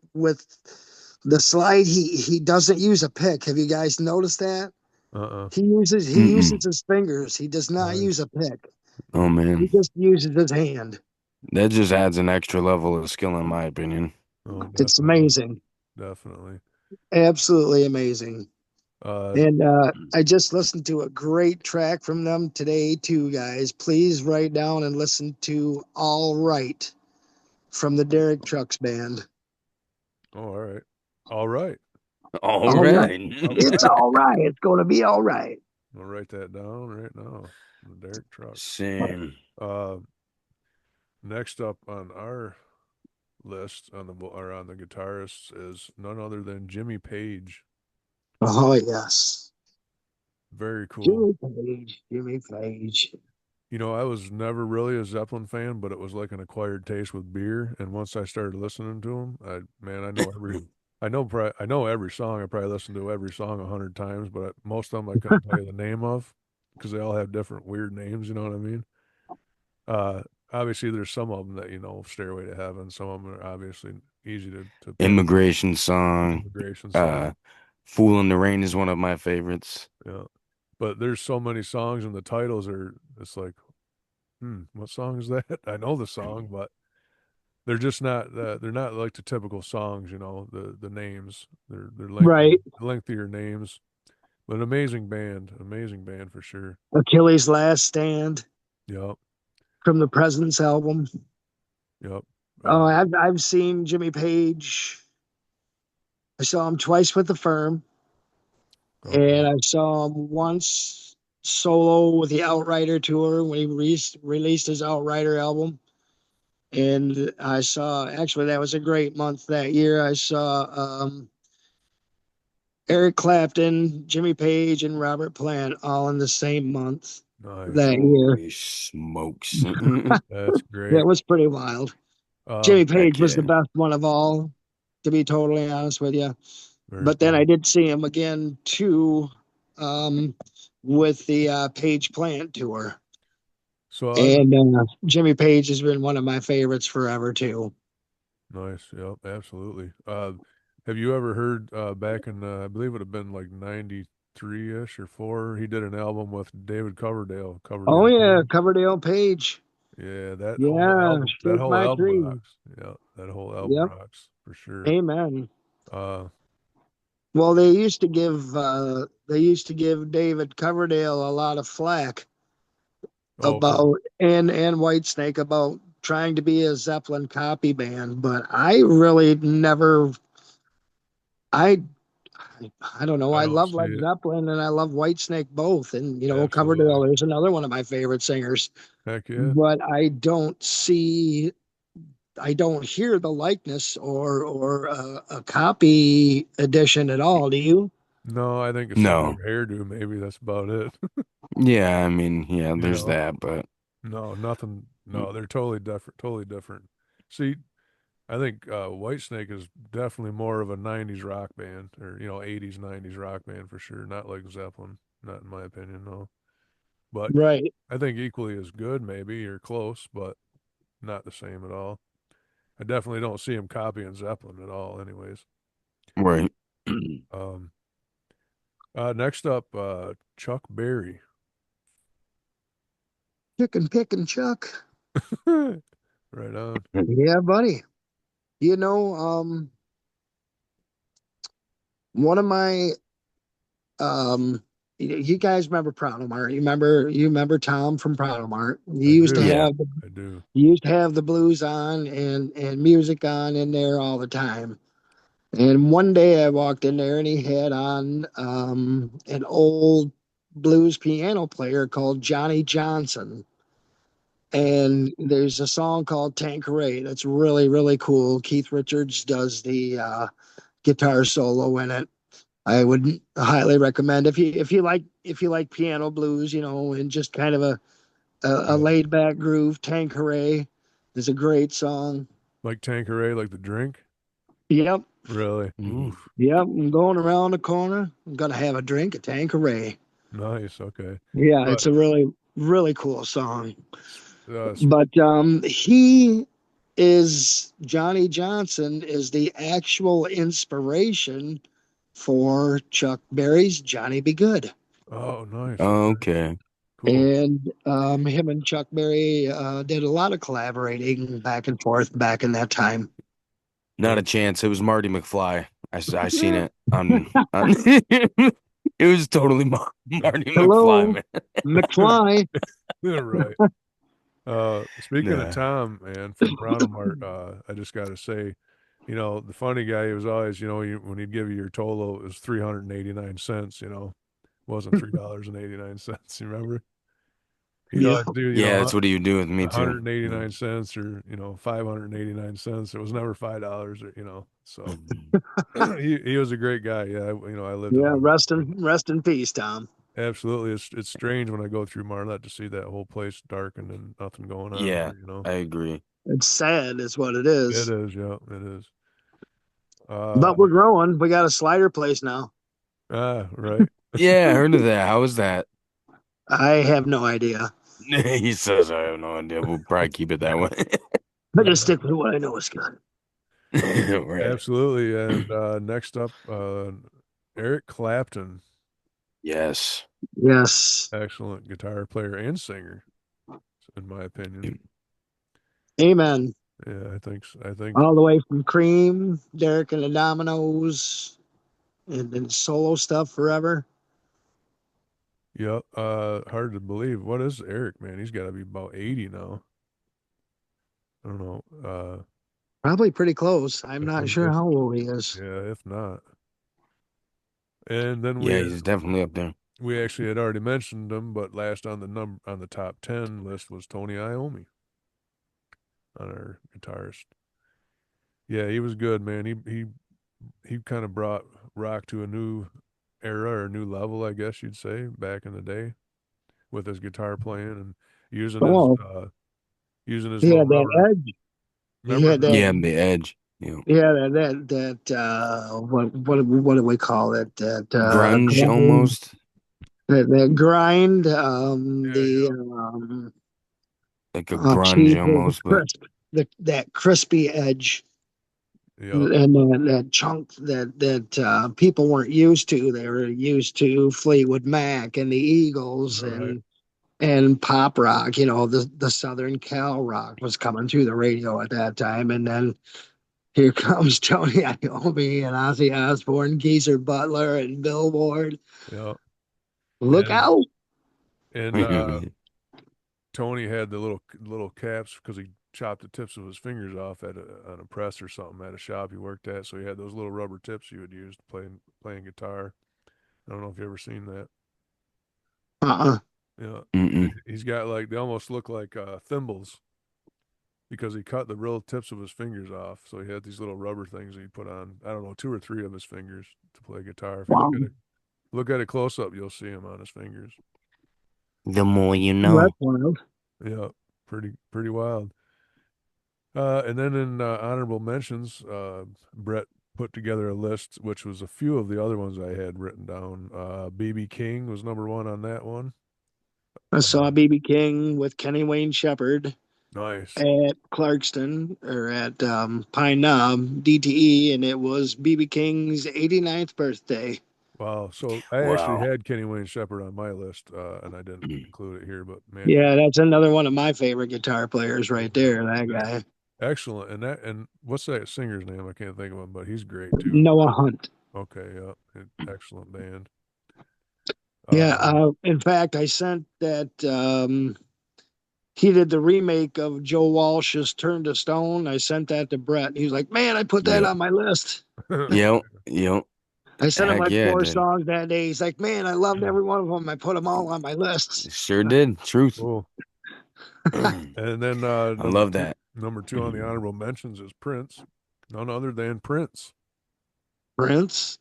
the slide, he doesn't use a pick. Have you guys noticed that?
Uh-uh.
He uses his fingers. He does not use
Nice.
a pick.
Oh
He
man.
just uses his hand.
That just adds an extra level of skill, in my opinion.
Oh,
It's
definitely,
amazing,
definitely.
absolutely amazing.
Uh,
And I just listened to a great track from them today, too, guys. Please write down and listen to All Right from the Derek Trucks Band.
oh, all right, all right,
All
All right.
right.
all
It's
right.
all right. It's going to be all right.
I'll write that down right now. The Derek Trucks.
Same.
Uh, next up on our list or on the guitarists is none other than Jimmy Page.
Oh, yes.
Very cool.
Jimmy Page. Jimmy Page.
You know, I was never really a Zeppelin fan, but it was like an acquired taste with beer. And once I started listening to them, I know I know every song. I probably listened to every song 100 times, but most of them I couldn't tell you the name of because they all have different weird names. You know what I mean? Uh, Obviously, there's some of them that Stairway to Heaven. Some of them are obviously easy to pinpoint.
Immigration Song.
Immigration
Uh,
Song,
Fool in the Rain is one of my favorites.
yeah. But there's so many songs, and the titles are. It's like, what song is that? I know the song, but they're just not. They're not like the typical songs. The names. They're
Right.
lengthier names. But amazing band for sure.
Achilles' Last Stand
Yep,
from the President's album.
yep.
Oh, I've seen Jimmy Page. I saw him twice with the Firm, and
Okay,
I saw him once solo with the Outrider tour when he released his Outrider album. And I saw, actually, that was a great month that year. I saw Eric Clapton, Jimmy Page, and Robert Plant all in the same month
nice.
that year.
Holy smokes.
That's
That
great.
was pretty wild.
Um,
Jimmy Page
Heck
was the
yeah.
best one of all, to be totally honest with you.
Very
But then I
cool.
did see him again too, um, with the Page Plant tour.
So I've
And Jimmy Page has been one of my favorites forever too.
Nice. Yep, absolutely. Have you ever heard back in I believe it would have been like 93-ish or 4, he did an album with David Coverdale,
Oh
Coverdale
yeah,
Page.
Coverdale Page.
Yeah,
Yeah,
that
shake
whole
my
album
tree.
rocks. Yeah, that whole album
Yep.
rocks for sure.
Amen.
Uh
Well, they used to give David Coverdale a lot of flack
oh for
about and Whitesnake about trying to be a Zeppelin copy band, but I really never I I don't know.
I
I
don't
love
see
Led
it.
Zeppelin and I love Whitesnake both, and
Absolutely.
Coverdale is another one of my favorite singers.
Heck yeah.
But I don't hear the likeness or a copy edition at all. Do you?
No, I think a similar
No.
hairdo maybe that's about it.
Yeah, I mean, yeah,
You
there's
know.
that, but
No, nothing. No, they're totally different, totally different. See, I think Whitesnake is definitely more of a '90s rock band, or '80s '90s rock band for sure. Not like Zeppelin, not in my opinion, no. But
Right.
I think equally as good, maybe or close, but not the same at all. I definitely don't see him copying Zeppelin at all, anyways.
right.
Um, Next up, Chuck Berry.
Chicken picking Chuck.
Right on.
Yeah, buddy. You know, one of my you guys remember Mart? You remember Tom from Mart?
I do.
Yeah.
I do.
He used to have the blues on and music on in there all the time. And one day I walked in there and he had on an old blues piano player called Johnny Johnson. And there's a song called Tanqueray that's really, really cool. Keith Richards does the guitar solo in it. I would highly recommend if you like piano blues, and just kind of a
Yeah.
laid back groove. Tanqueray is a great song.
Like Tanqueray, like the drink.
Yep,
Really.
Mhm.
Oof.
yep. I'm going around the corner. I'm gonna have a drink of Tanqueray.
Nice. Okay.
Yeah,
But
it's a really, really cool song.
uh,
But he is Johnny Johnson is the actual inspiration for Chuck Berry's Johnny Be Good.
oh, nice. Okay.
Okay.
Cool.
And him and Chuck Berry did a lot of collaborating back and forth back in that time.
Not
Yeah.
a chance. It was Marty McFly. I seen
Yeah.
it on it was totally Marty McFly,
Hello,
man.
McFly.
Yeah, right. Speaking of
Nah.
Tom, man, from Mart, I just got to say, the funny guy, he was always, when he'd give you your Tolo, it was 389 cents, it wasn't $3.89. You remember? He'd
Yeah.
always do,
Yeah, that's what he would do with me too.
189 cents or, 589 cents. It was never $5 or, so he was a great guy. Yeah. I lived in
Yeah.
Marlette.
Rest in peace, Tom.
Absolutely. It's strange when I go through Marlette to see that whole place darkened and nothing going on
Yeah,
there.
I agree.
It's sad, is what it
It
is.
is, yeah, it is.
But we're growing. We got a slider place now.
Right.
Yeah, I heard of that. How was that?
I have no idea.
He says I have no idea. We'll probably keep it that way.
I just stick with what I know is good.
Right.
Absolutely. And next up, Eric Clapton,
Yes.
Yes.
excellent guitar player and singer, in my opinion.
Amen.
Yeah, I think
All the way from Cream, Derek and the Dominoes, and then solo stuff forever.
yeah, hard to believe. What is Eric, man? He's got to be about 80 now. I don't know.
Probably pretty close. I'm
If
not sure
if
how old he is.
yeah, if not. And then
Yeah, he's definitely up there.
we actually had already mentioned him, but last on the top 10 list was Tony Iommi on our guitarist. Yeah, he was good, man. He kind of brought rock to a new era or new level, I guess you'd say, back in the day with his guitar playing and using his
Oh,
uh using his
he
little
had that
rubber.
edge. He
Remember
had that.
Yeah, the edge. Yeah.
Yeah, what do we call it? That
Grunge
grind.
almost.
That grind.
Yeah, yeah,
Like a
Oh,
grunge
geez, the
almost, but
crisp, that crispy edge.
yeah.
And that chunk that people weren't used to. They were used to Fleetwood Mac and the Eagles
All right.
and pop rock. The Southern Cal rock was coming through the radio at that time, and then here comes Tony Iommi and Ozzy Osbourne, Geezer Butler, and Bill Ward.
Yeah.
Look
And
out!
and Tony had the little caps because he chopped the tips of his fingers off on a press or something at a shop he worked at. So he had those little rubber tips he would use to playing guitar. I don't know if you ever seen that.
Uh-uh.
Yeah,
Mm-mm.
he's got like they almost look like thimbles because he cut the real tips of his fingers off. So he had these little rubber things that he put on. I don't know, two or three of his fingers to play guitar. If you
Wow,
look at it close up, you'll see him on his fingers.
The more you
that's
know.
wild.
Yeah, pretty wild. And then in honorable mentions, Brett put together a list, which was a few of the other ones I had written down. BB King was number one on that one.
I saw BB King with Kenny Wayne Shepherd
Nice.
at Clarkston or at Pine Knob DTE, and it was BB King's 89th birthday.
Wow. So I actually
Wow.
had Kenny Wayne Shepherd on my list, and I didn't include it here, but man,
Yeah, that's another one of my favorite guitar players right there. That
yeah,
guy,
excellent. And what's that singer's name? I can't think of him, but he's great too.
Noah Hunt.
Okay, yeah, excellent band.
Yeah,
Um,
in fact, I sent that. He did the remake of Joe Walsh's "Turn to Stone." I sent that to Brett. He was like, "Man, I put that
Yep.
on my list."
Yep. Yep.
I sent him
Heck
like
yeah, it
four
did.
songs that day. He's like, "Man, I loved every one of them. I put them all on my list."
Sure did. Truth.
cool.
I
And then
love that.
number two on the honorable mentions is Prince, none other than Prince.
Prince.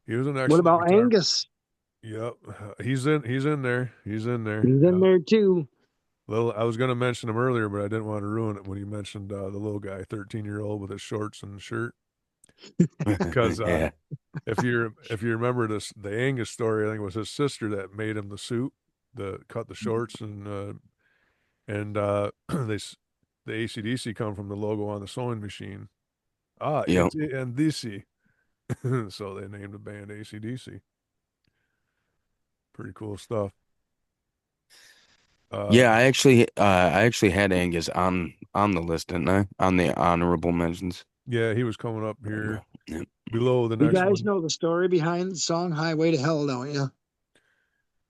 He was an
What
excellent
about
guitar.
Angus?
Yep, he's in there. He's in there.
He's in there too.
I was going to mention him earlier, but I didn't want to ruin it when you mentioned the little guy, 13-year-old with his shorts and shirt. Because
Yeah.
if you remember the Angus story, I think it was his sister that made him the suit, cut the shorts, and the ACDC come from the logo on the sewing machine.
Yep.
It's NDC. So they named the band ACDC. Pretty cool stuff.
Yeah,
Um,
I actually had Angus on the list, didn't I? On the honorable mentions.
yeah, he was coming up
There you
here
go. Yep.
below the
You
next
guys
one.
know the story behind the song Highway to Hell, don't you?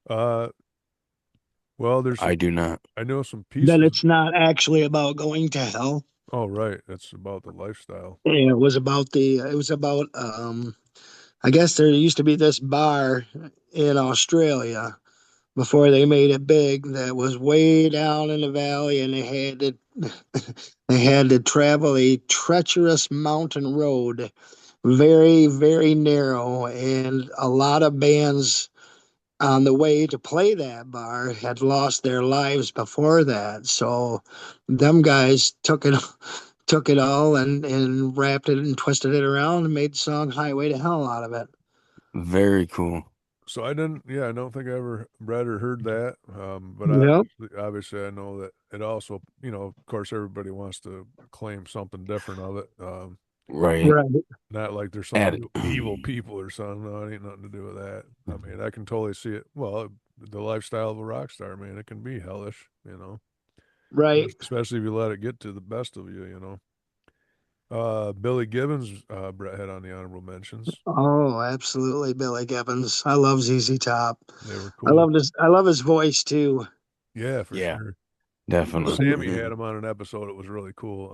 Uh, well,
I do not.
I know some
That
pieces.
it's not actually about going to hell.
Oh, right. That's about the lifestyle.
And it was about I guess there used to be this bar in Australia before they made it big that was way down in the valley, and they had to travel a treacherous mountain road, very, very narrow, and a lot of bands on the way to play that bar had lost their lives before that. So them guys took it all and wrapped it and twisted it around and made the song Highway to Hell out of it.
Very cool.
So I don't think I ever read or heard that. But
Yep.
obviously I know that it also, of course, everybody wants to claim something different of it.
Right.
Right.
Not like there's some
Add
evil people or something. No, it ain't nothing to do with that. I mean, I can totally see it. Well, the lifestyle of a rock star, man, it can be hellish,
Right.
especially if you let it get to the best of you. Billy Gibbons, Brett had on the honorable mentions.
Oh, absolutely, Billy Gibbons. I love ZZ Top.
They were cool.
I love his voice too.
Yeah, for
yeah,
sure. Sammy
definitely.
had him on an episode. It was really cool.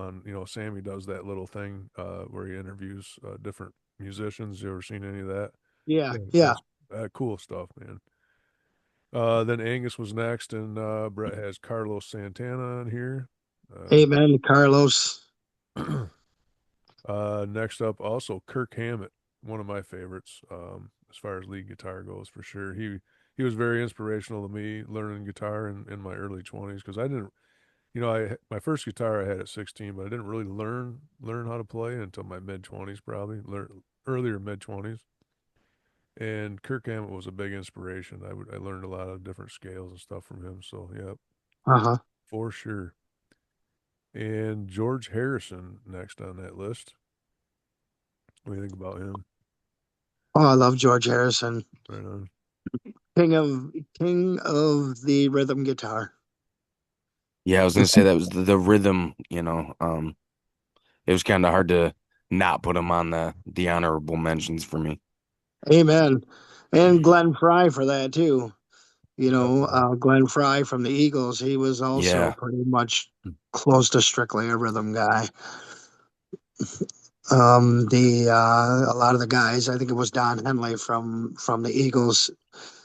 Sammy does that little thing where he interviews different musicians. You ever seen any of that?
Yeah,
Yeah,
yeah.
that's cool stuff, man. Then Angus was next, and Brett has Carlos Santana on here.
Amen, Carlos.
Next up, also Kirk Hammett, one of my favorites as far as lead guitar goes, for sure. He was very inspirational to me learning guitar in my early 20s because I didn't, my first guitar I had at 16, but I didn't really learn how to play until my mid 20s, probably earlier mid 20s. And Kirk Hammett was a big inspiration. I learned a lot of different scales and stuff from him. So yeah,
Uh-huh.
for sure. And George Harrison next on that list. What do you think about him?
Oh, I love George Harrison.
Right on.
King of the rhythm guitar.
Yeah, I was gonna say that was the rhythm, it was kind of hard to not put him on the honorable mentions for me.
Amen. And Glenn Fry for that too.
Definitely.
Glenn Fry from the Eagles, he was also
Yeah,
pretty much close to strictly a rhythm guy. The A lot of the guys, I think it was Don Henley from the Eagles,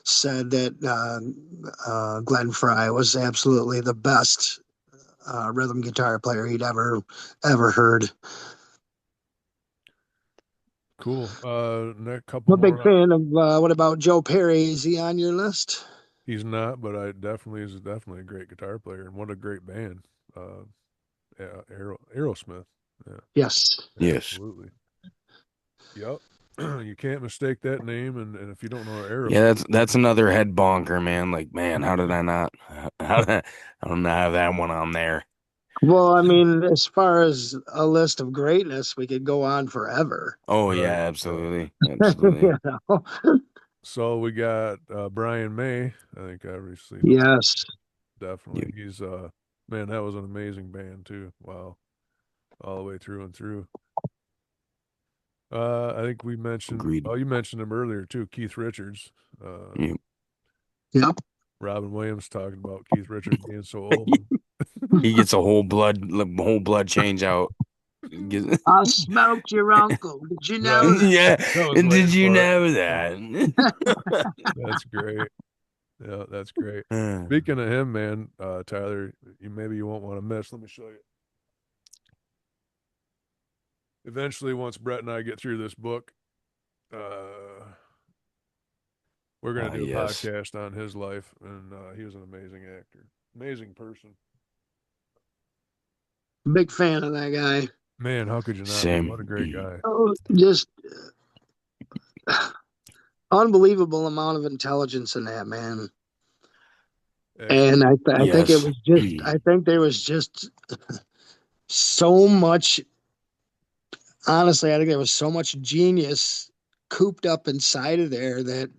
said that Glenn Fry was absolutely the best rhythm guitar player he'd ever heard.
Cool. Next
I'm
couple
a big
more.
fan of what about Joe Perry? Is he on your list?
He's not, but I definitely is definitely a great guitar player and what a great band. Uh, yeah, Aerosmith. Yeah,
Yes.
yes.
absolutely. Yep. You can't mistake that name, and if you don't know
Yeah,
Aerosmith,
that's another head bonker, man. Like, man, how did I not how did I don't have that one on there?
Well, I mean, as far as a list of greatness, we could go on forever.
Oh yeah,
right? Yeah.
absolutely. Absolutely.
You know?
So we got Brian May. I think obviously know
Yes.
definitely.
Yep.
He's man, that was an amazing band too. Wow, all the way through and through. I think we mentioned.
Agreed.
Oh, you mentioned him earlier too. Keith Richards. Uh,
Yep.
Yep.
Robin Williams talking about Keith Richards being so old.
He gets a whole blood change out.
I smoked your uncle. Did you
Right.
know
Yeah.
I was
And did
waiting
you
for it.
know that?
that?
That's great. Yeah, that's great. Speaking of him, man, Tyler, maybe you won't want to miss. Let me show you. Eventually, once Brett and I get through this book, we're gonna do a
Yes.
podcast on his life, and he was an amazing actor, amazing person.
Big fan of that guy.
Man, how could you not be? What a
Same.
great guy.
Oh, just unbelievable amount of intelligence in that man.
Actually,
And I think it
Yes.
was just I think there was just so much. Honestly, I think there was so much genius cooped up inside of there that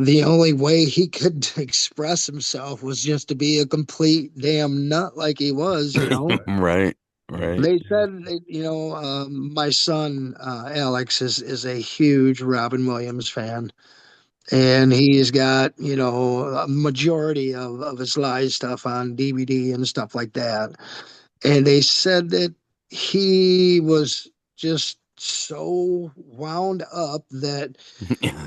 the only way he could express himself was just to be a complete damn nut like he was, you know.
Right.
Right,
Yeah.
right.
They
Yeah.
said, you know, my son Alex is a huge Robin Williams fan, and he's got, you know, a majority of his live stuff on DVD and stuff like that. And they said that he was just so wound up that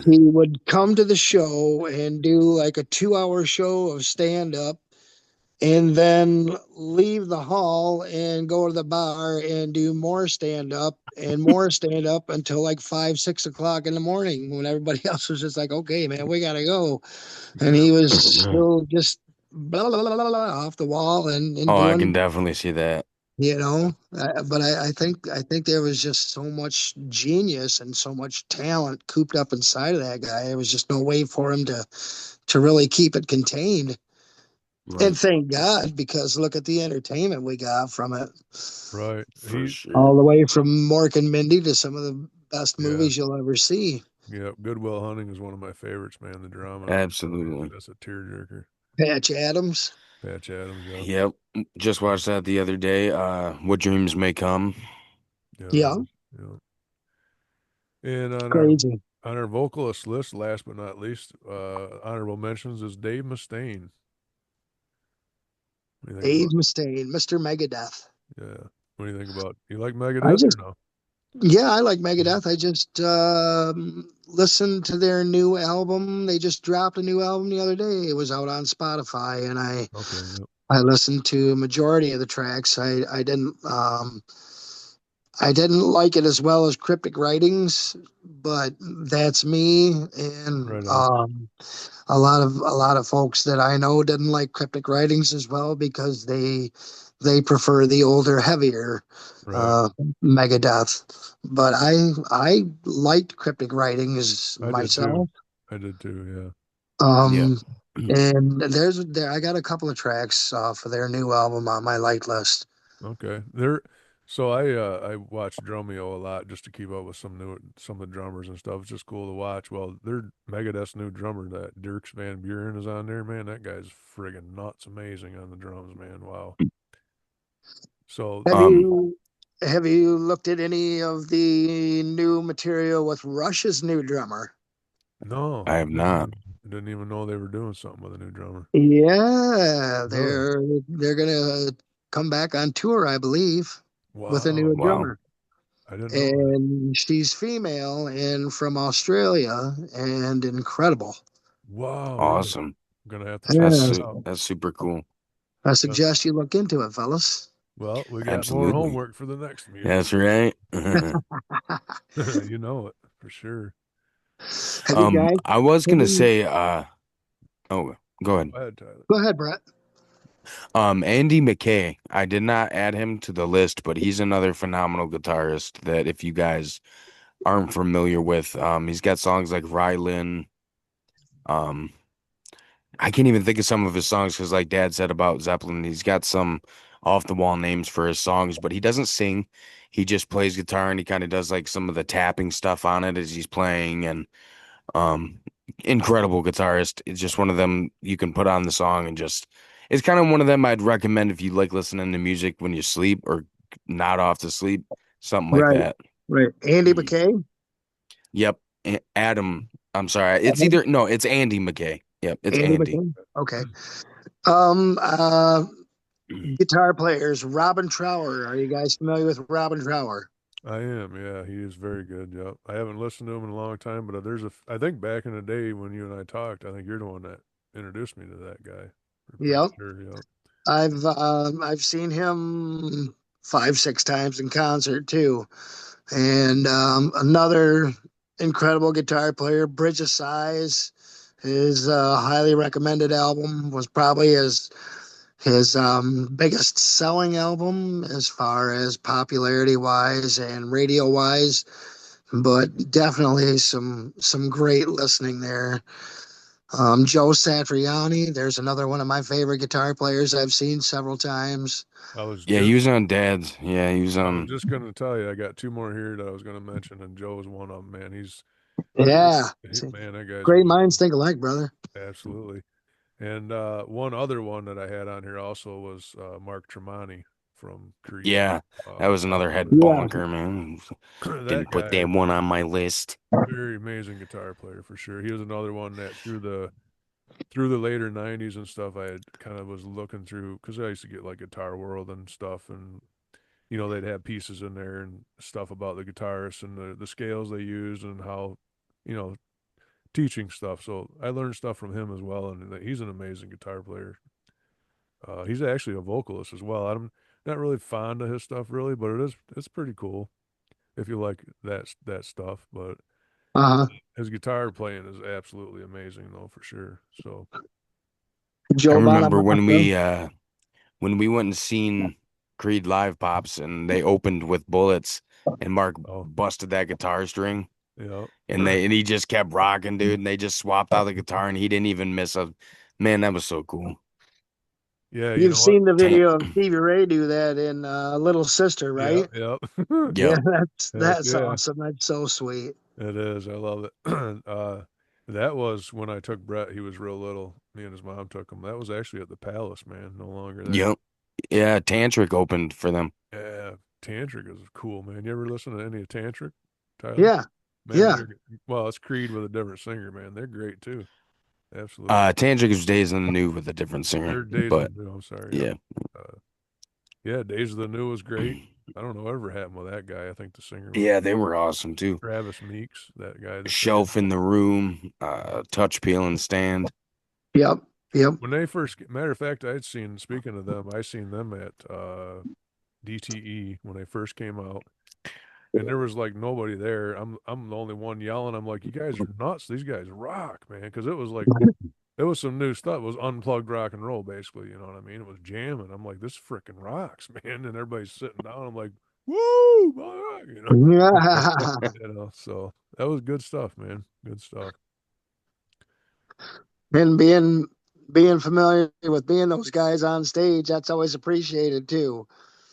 he would come to the show and do like a 2 hour show of stand up and then leave the hall and go to the bar and do more stand up until like 5, 6 o'clock in the morning when everybody else was just like, okay, man, we gotta go. And
Yeah.
he was still just blah, blah, blah, blah, blah, off the wall and
Oh, I can
doing,
definitely see that.
you know. But I think there was just so much genius and so much talent cooped up inside of that guy. There was just no way for him to really keep it contained. And
Right,
thank God, because look at the entertainment we got from it.
Right.
for sure.
All the way from Mork and Mindy to some of the best
Yeah.
movies you'll ever see.
Yeah. Good Will Hunting is one of my favorites, man. The drama.
Absolutely.
That's a tearjerker.
Patch Adams.
Patch Adams. Yep.
Yep. Just watched that the other day. What Dreams May Come.
Yeah.
Yeah,
Yeah. And
crazy.
on our vocalist list, last but not least, honorable mentions is Dave Mustaine. What do you think
Dave
about?
Mustaine, Mr. Megadeth.
Yeah. What do you think about? You like
I
Megadeth or
just,
no?
yeah, I like Megadeth. I just listened to their new album. They just dropped a new album the other day. It was out on Spotify, and
Okay. Yep.
I listened to a majority of the tracks. I didn't like it as well as Cryptic Writings, but that's me. And
Right on.
a lot of folks that I know didn't like Cryptic Writings as well because they prefer the older, heavier
Right.
uh, Megadeth. But I liked Cryptic Writings
I did too.
myself.
I did too.
Yeah.
Um, and there I got a couple of tracks for their new album on my like list.
Yeah. Okay. There. So I watch Drumeo a lot just to keep up with some of the drummers and stuff. It's just cool to watch. Well, their Megadeth's new drummer, that Dirks Van Buren, is on there. Man, that guy's friggin' nuts, amazing on the drums, man. Wow. So
Have
Um,
you have you looked at any of the new material with Rush's new drummer?
no,
I have not.
didn't even know they were doing something with a new drummer.
Yeah,
Really?
they're gonna come back on tour, I believe, with a new
Wow.
Wow.
drummer.
I didn't know that.
And she's female and from Australia and incredible.
Wow, really?
Awesome.
I'm gonna have to check
That's
Yeah,
that
su
out.
that's super cool.
I
Yeah.
suggest you look into it, fellas.
Well, we got more
Absolutely.
homework for the next meeting.
That's right.
You know it for sure.
Have you guys
I was
have
gonna
you,
say, oh, go ahead.
Go ahead, Tyler.
go ahead, Brett.
Andy McKay. I did not add him to the list, but he's another phenomenal guitarist that if you guys aren't familiar with, he's got songs like Rylan. Um, I can't even think of some of his songs because, like Dad said about Zeppelin, he's got some off the wall names for his songs, but he doesn't sing. He just plays guitar and he kind of does like some of the tapping stuff on it as he's playing. And um, incredible guitarist. It's just one of them you can put on the song and just. It's kind of one of them I'd recommend if you like listening to music when you sleep or not off to sleep, something like
Right,
that.
right. Andy
Mm.
McKay.
Yep. Adam. I'm sorry. It's either no, it's Andy McKay. Yep, it's
Andy
Andy.
McKay. Okay. Um, uh,
Mm.
Guitar players, Robin Trower. Are you guys familiar with Robin Trower?
I am. Yeah, he is very good. Yep. I haven't listened to him in a long time, but I think back in the day when you and I talked, I think you're the one that introduced me to that guy. I'm pretty
Yep.
sure. Yep.
I've seen him 5, 6 times in concert too, and another incredible guitar player, Bridge of Sighs. His highly recommended album was probably his biggest selling album as far as popularity wise and radio wise, but definitely some great listening there. Joe Satriani, there's another one of my favorite guitar players I've seen several times.
I was
Yeah, he was on Dad's. Yeah, he was
I was
on.
just gonna tell you, I got two more here that I was gonna mention, and Joe's one of them. Man,
Yeah.
Man, that guy's
Great
amazing.
minds think alike, brother.
Absolutely. And one other one that I had on here also was Mark Tremonti from Creed.
Yeah, that was another head
Yeah.
bonker, man.
That
Didn't put
guy,
that one on my list.
very amazing guitar player for sure. He was another one that through the later '90s and stuff, I had kind of was looking through because I used to get like Guitar World and stuff, and they'd have pieces in there and stuff about the guitarists and the scales they use and how you know teaching stuff. So I learned stuff from him as well, and he's an amazing guitar player. He's actually a vocalist as well. I'm not really fond of his stuff really, but it's pretty cool if you like that stuff. But
Uh-huh.
his guitar playing is absolutely amazing though, for sure. So
I
Joe
remember when
Bonamassa.
we went and seen Creed live pops and they opened with Bullets and Mark
oh
busted that guitar string
yeah.
and he just kept rocking, dude, and they just swapped out the guitar and he didn't even miss a man, that was so cool.
Yeah, you
You've
know what?
seen the
Tan
video of Stevie Ray do that in Little Sister,
Yeah,
right?
yeah.
Yeah,
Yep.
Heck
that's
yeah.
awesome. That's so sweet.
It is. I love it. That was when I took Brett. He was real little. Me and his mom took him. That was actually at the Palace, man. No longer there.
Yep. Yeah, Tantric opened for them.
Yeah, Tantric is cool, man. You ever listen to any of Tantric, Tyler?
Yeah,
Man,
yeah.
well, it's Creed with a different singer, man. They're great too. Absolutely.
Tantric is Days in the New with a different singer,
They're Days of
but
the New. I'm sorry. Yep.
yeah.
Uh, yeah, Days of the New was great. I don't know whatever happened with that guy. I think the singer was
Yeah, they were awesome too.
Travis Meeks, that guy, the singer.
Shelf in the Room, Touch, Peel, and Stand.
Yep, yep.
When they first, matter of fact, speaking of them, I seen them at DTE when they first came out, and there was like nobody there. I'm the only one yelling. I'm like, you guys are nuts. These guys rock, man, because it was like it was some new stuff. It was unplugged rock and roll, basically. You know what I mean? It was jamming. I'm like, this freaking rocks, man. And everybody's sitting down. I'm like, woo,
Yeah.
So that was good stuff, man. Good stuff.
And being familiar with being those guys on stage, that's always appreciated too.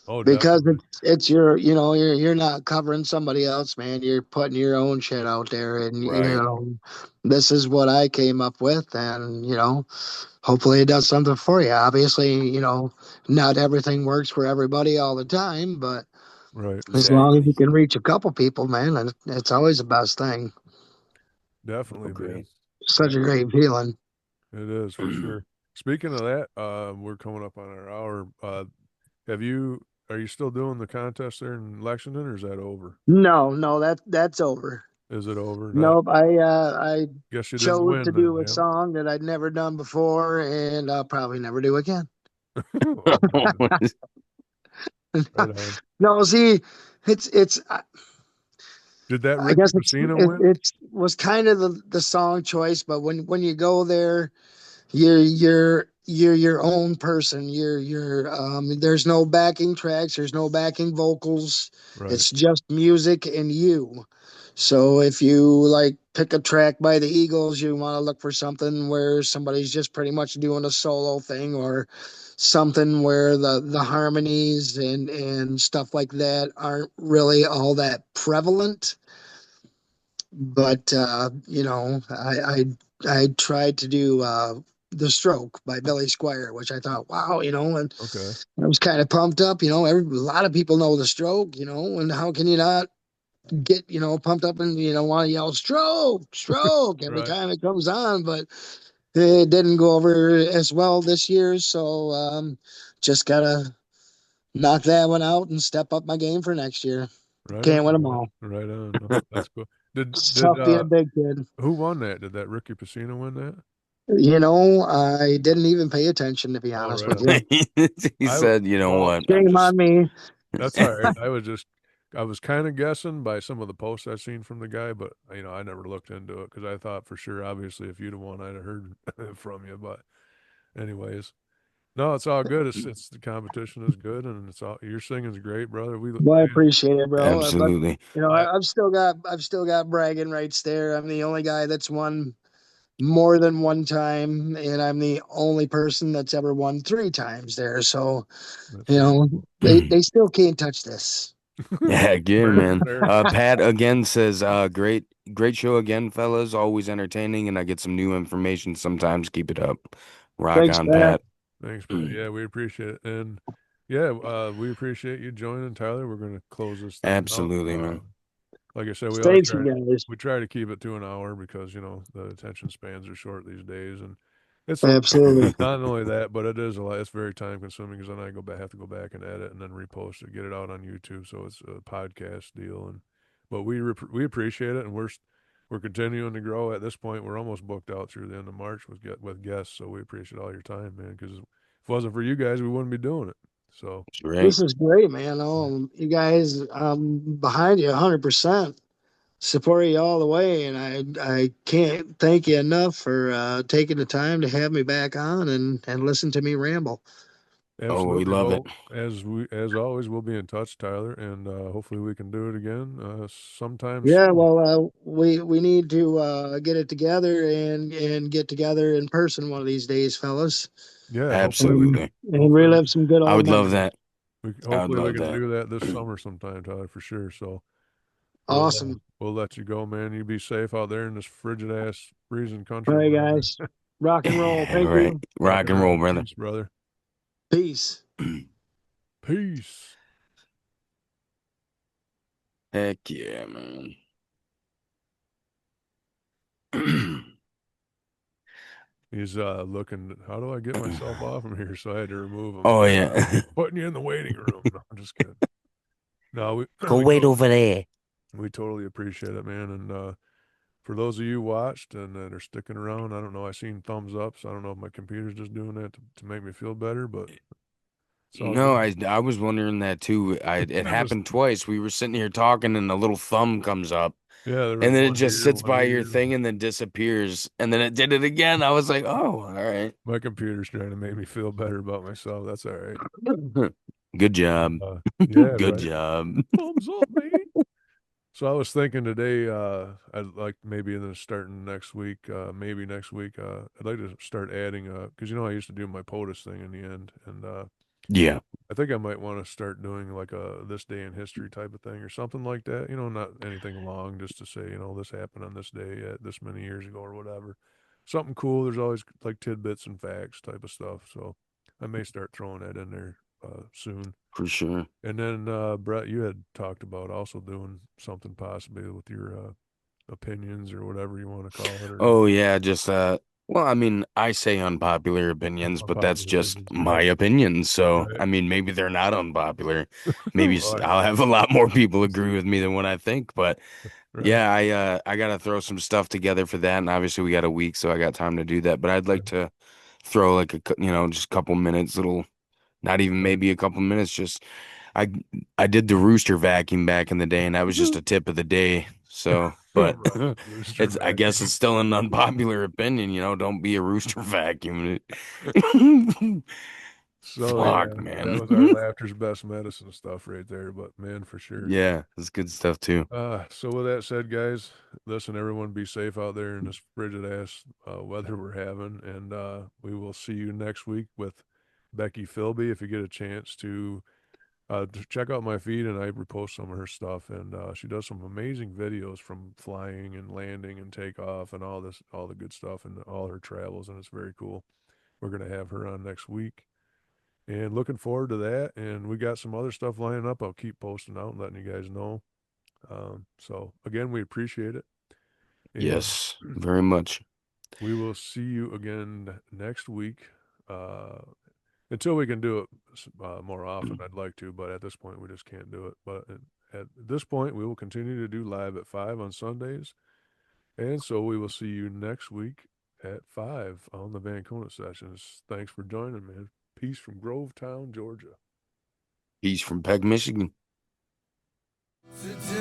Oh,
Because
definitely.
it's your, you're not covering somebody else, man. You're putting your own shit out there, and
Right.
this is what I came up with, and hopefully it does something for you. Obviously, not everything works for everybody all the time, but
Right.
as long as
Exactly.
you can reach a couple people, man, it's always the best thing.
Definitely, man.
Agree.
Such a great feeling.
It is for sure. Speaking of that, we're coming up on our hour. Are you still doing the contest there in Lexington, or is that over?
No, no, that's over.
Is it over? Not,
Nope, I
guess you didn't
chose to
win then,
do a
man.
song that I'd never done before, and I'll probably never do again.
Oh, man. Right on.
No, see, it's
Did that
I
Ricky
guess
Pacino win?
it was kind of the song choice, but when you go there, you're your own person. There's no backing tracks, there's no backing vocals.
Right,
It's just music and you. So if you like pick a track by the Eagles, you want to look for something where somebody's just pretty much doing a solo thing, or something where the harmonies and stuff like that aren't really all that prevalent. But I tried to do The Stroke by Billy Squire, which I thought, wow, and
okay.
I was kind of pumped up. A lot of people know The Stroke, and how can you not get pumped up and want to yell stroke, stroke every
Right,
time it comes on? But it didn't go over as well this year, so just gotta knock that one out and step up my game for next year.
right
Can't win
on,
them
man.
all.
Right on. No, that's cool. Did
It's
did
tough being a big kid.
who won that? Did that Ricky Pacino win that?
I didn't even pay attention, to be
Oh,
honest
right
with
on.
you.
He
I
said, you know
well,
what? I'm
Shame
just
on me.
that's all right. I was kind of guessing by some of the posts I've seen from the guy, but I never looked into it because I thought for sure, obviously, if you'd have won, I'd have heard from you. But anyways, no, it's all good. It's the competition is good, and it's all your singing's great, brother.
Well, I
Man,
appreciate it, bro. But
absolutely.
I
I've still got bragging rights there. I'm the only guy that's won more than one time, and I'm the only person that's ever won 3 times there. So,
that's pretty cool.
they still can't touch this.
Yeah, again,
Fair,
man.
fair.
Pat again says, great great show again, fellas. Always entertaining, and I get some new information sometimes. Keep it up. Rock
Thanks,
on,
Pat.
Pat.
Thanks, man. Yeah, we appreciate it. And yeah, we appreciate you joining, Tyler. We're going to close this thing out.
Absolutely, man.
Like I said,
Thanks, you guys.
we try to keep it to an hour because, you know, the attention spans are short these days. And it's
Absolutely.
not only that, but it is a lot. It's very time consuming because then I have to go back and edit and then repost it, get it out on YouTube. So it's a podcast deal. But we appreciate it, and we're continuing to grow. At this point, we're almost booked out through the end of March with guests. So we appreciate all your time, man. Because if it wasn't for you guys, we wouldn't be doing it. So
Great.
This is great, man. Oh, you guys, I'm behind you 100%. Support you all the way, and I can't thank you enough for taking the time to have me back on and listen to me ramble.
Oh, we
absolutely.
love it.
Well, as always, we'll be in touch, Tyler, and hopefully we can do it again sometime
Yeah,
soon.
well, we need to get it together and get together in person one of these days, fellas,
Yeah,
Absolutely.
and
hopefully
relive some good
I
old
would love
memories.
that. I would
hopefully we
love
can
that.
do that this summer sometime, Tyler, for sure. So
Awesome.
we'll let you go, man. You be safe out there in this frigid ass freezing
All
country
right,
we're in.
guys, rock and roll.
All
Thank
right.
you.
Rock and roll, brother.
Peace, brother.
Peace.
Peace.
Heck yeah, man.
He's looking. How do I get myself off from here? So I had to remove him.
Oh,
Yeah,
yeah.
putting you in the waiting room. No, I'm just kidding. No, we
Go
we
wait over there.
we totally appreciate it, man. And for those of you who watched and that are sticking around, I don't know. I seen thumbs up, so I don't know if my computer's just doing that to make me feel better, but it's all
No,
good.
I was wondering that too. It
I just
happened twice. We were sitting here talking and a little thumb comes up
yeah, there was
and then it
one
just
here,
sits
one
by your
here.
thing and then disappears. And then it did it again. I was like, oh, all right.
My computer's trying to make me feel better about myself. That's all right.
Good job.
Yeah,
Good
right.
job.
Thumbs up, man. So I was thinking today, I'd like maybe in the starting next week, maybe next week, I'd like to start adding, because you know I used to do my POTUS thing in the end, and
Yeah,
I think I might want to start doing like a this day in history type of thing or something like that. You know, not anything long, just to say, you know, this happened on this day at this many years ago or whatever. Something cool. There's always like tidbits and facts type of stuff. So I may start throwing that in there soon.
for sure.
And then Bret, you had talked about also doing something possibly with your opinions or whatever you want to call it, or
Oh yeah, just well, I mean, I say unpopular opinions, but that's
unpopular
just
opinions.
my
Right,
opinion. So,
right,
I mean, maybe they're not unpopular. Maybe
right,
I'll have a lot more people agree with me than what I think, but
right,
yeah, I gotta throw some stuff together for that, and obviously we got a week, so I got time to do that. But I'd like
right,
to throw like just a couple minutes, little, not even
right.
maybe a couple minutes, just I I did the rooster vacuum back in the day, and that was just a tip of the day. So, but
Rooster
it's I guess
vacuum.
it's still an unpopular opinion, don't be a rooster vacuum.
So
Fuck,
yeah, that
man.
was our laughter's best medicine stuff right there. But man, for sure.
Yeah, it's good stuff too.
So with that said, guys, listen, everyone be safe out there in this frigid ass weather we're having, and we will see you next week with Becky Philby. If you get a chance to check out my feed, and I repost some of her stuff, and she does some amazing videos from flying and landing and takeoff and all the good stuff, and all her travels, and it's very cool. We're gonna have her on next week, and looking forward to that. And we got some other stuff lining up. I'll keep posting out and letting you guys know. So again, we appreciate it, and
Yes, very much.
we will see you again next week. Uh, until we can do it more often, I'd like to, but at this point, we just can't do it. But at this point, we will continue to do live at 5 on Sundays, and so we will see you next week at 5 on the Van Conant sessions. Thanks for joining, man. Peace from Grovetown, Georgia.
Peace from Peg, Michigan.
Today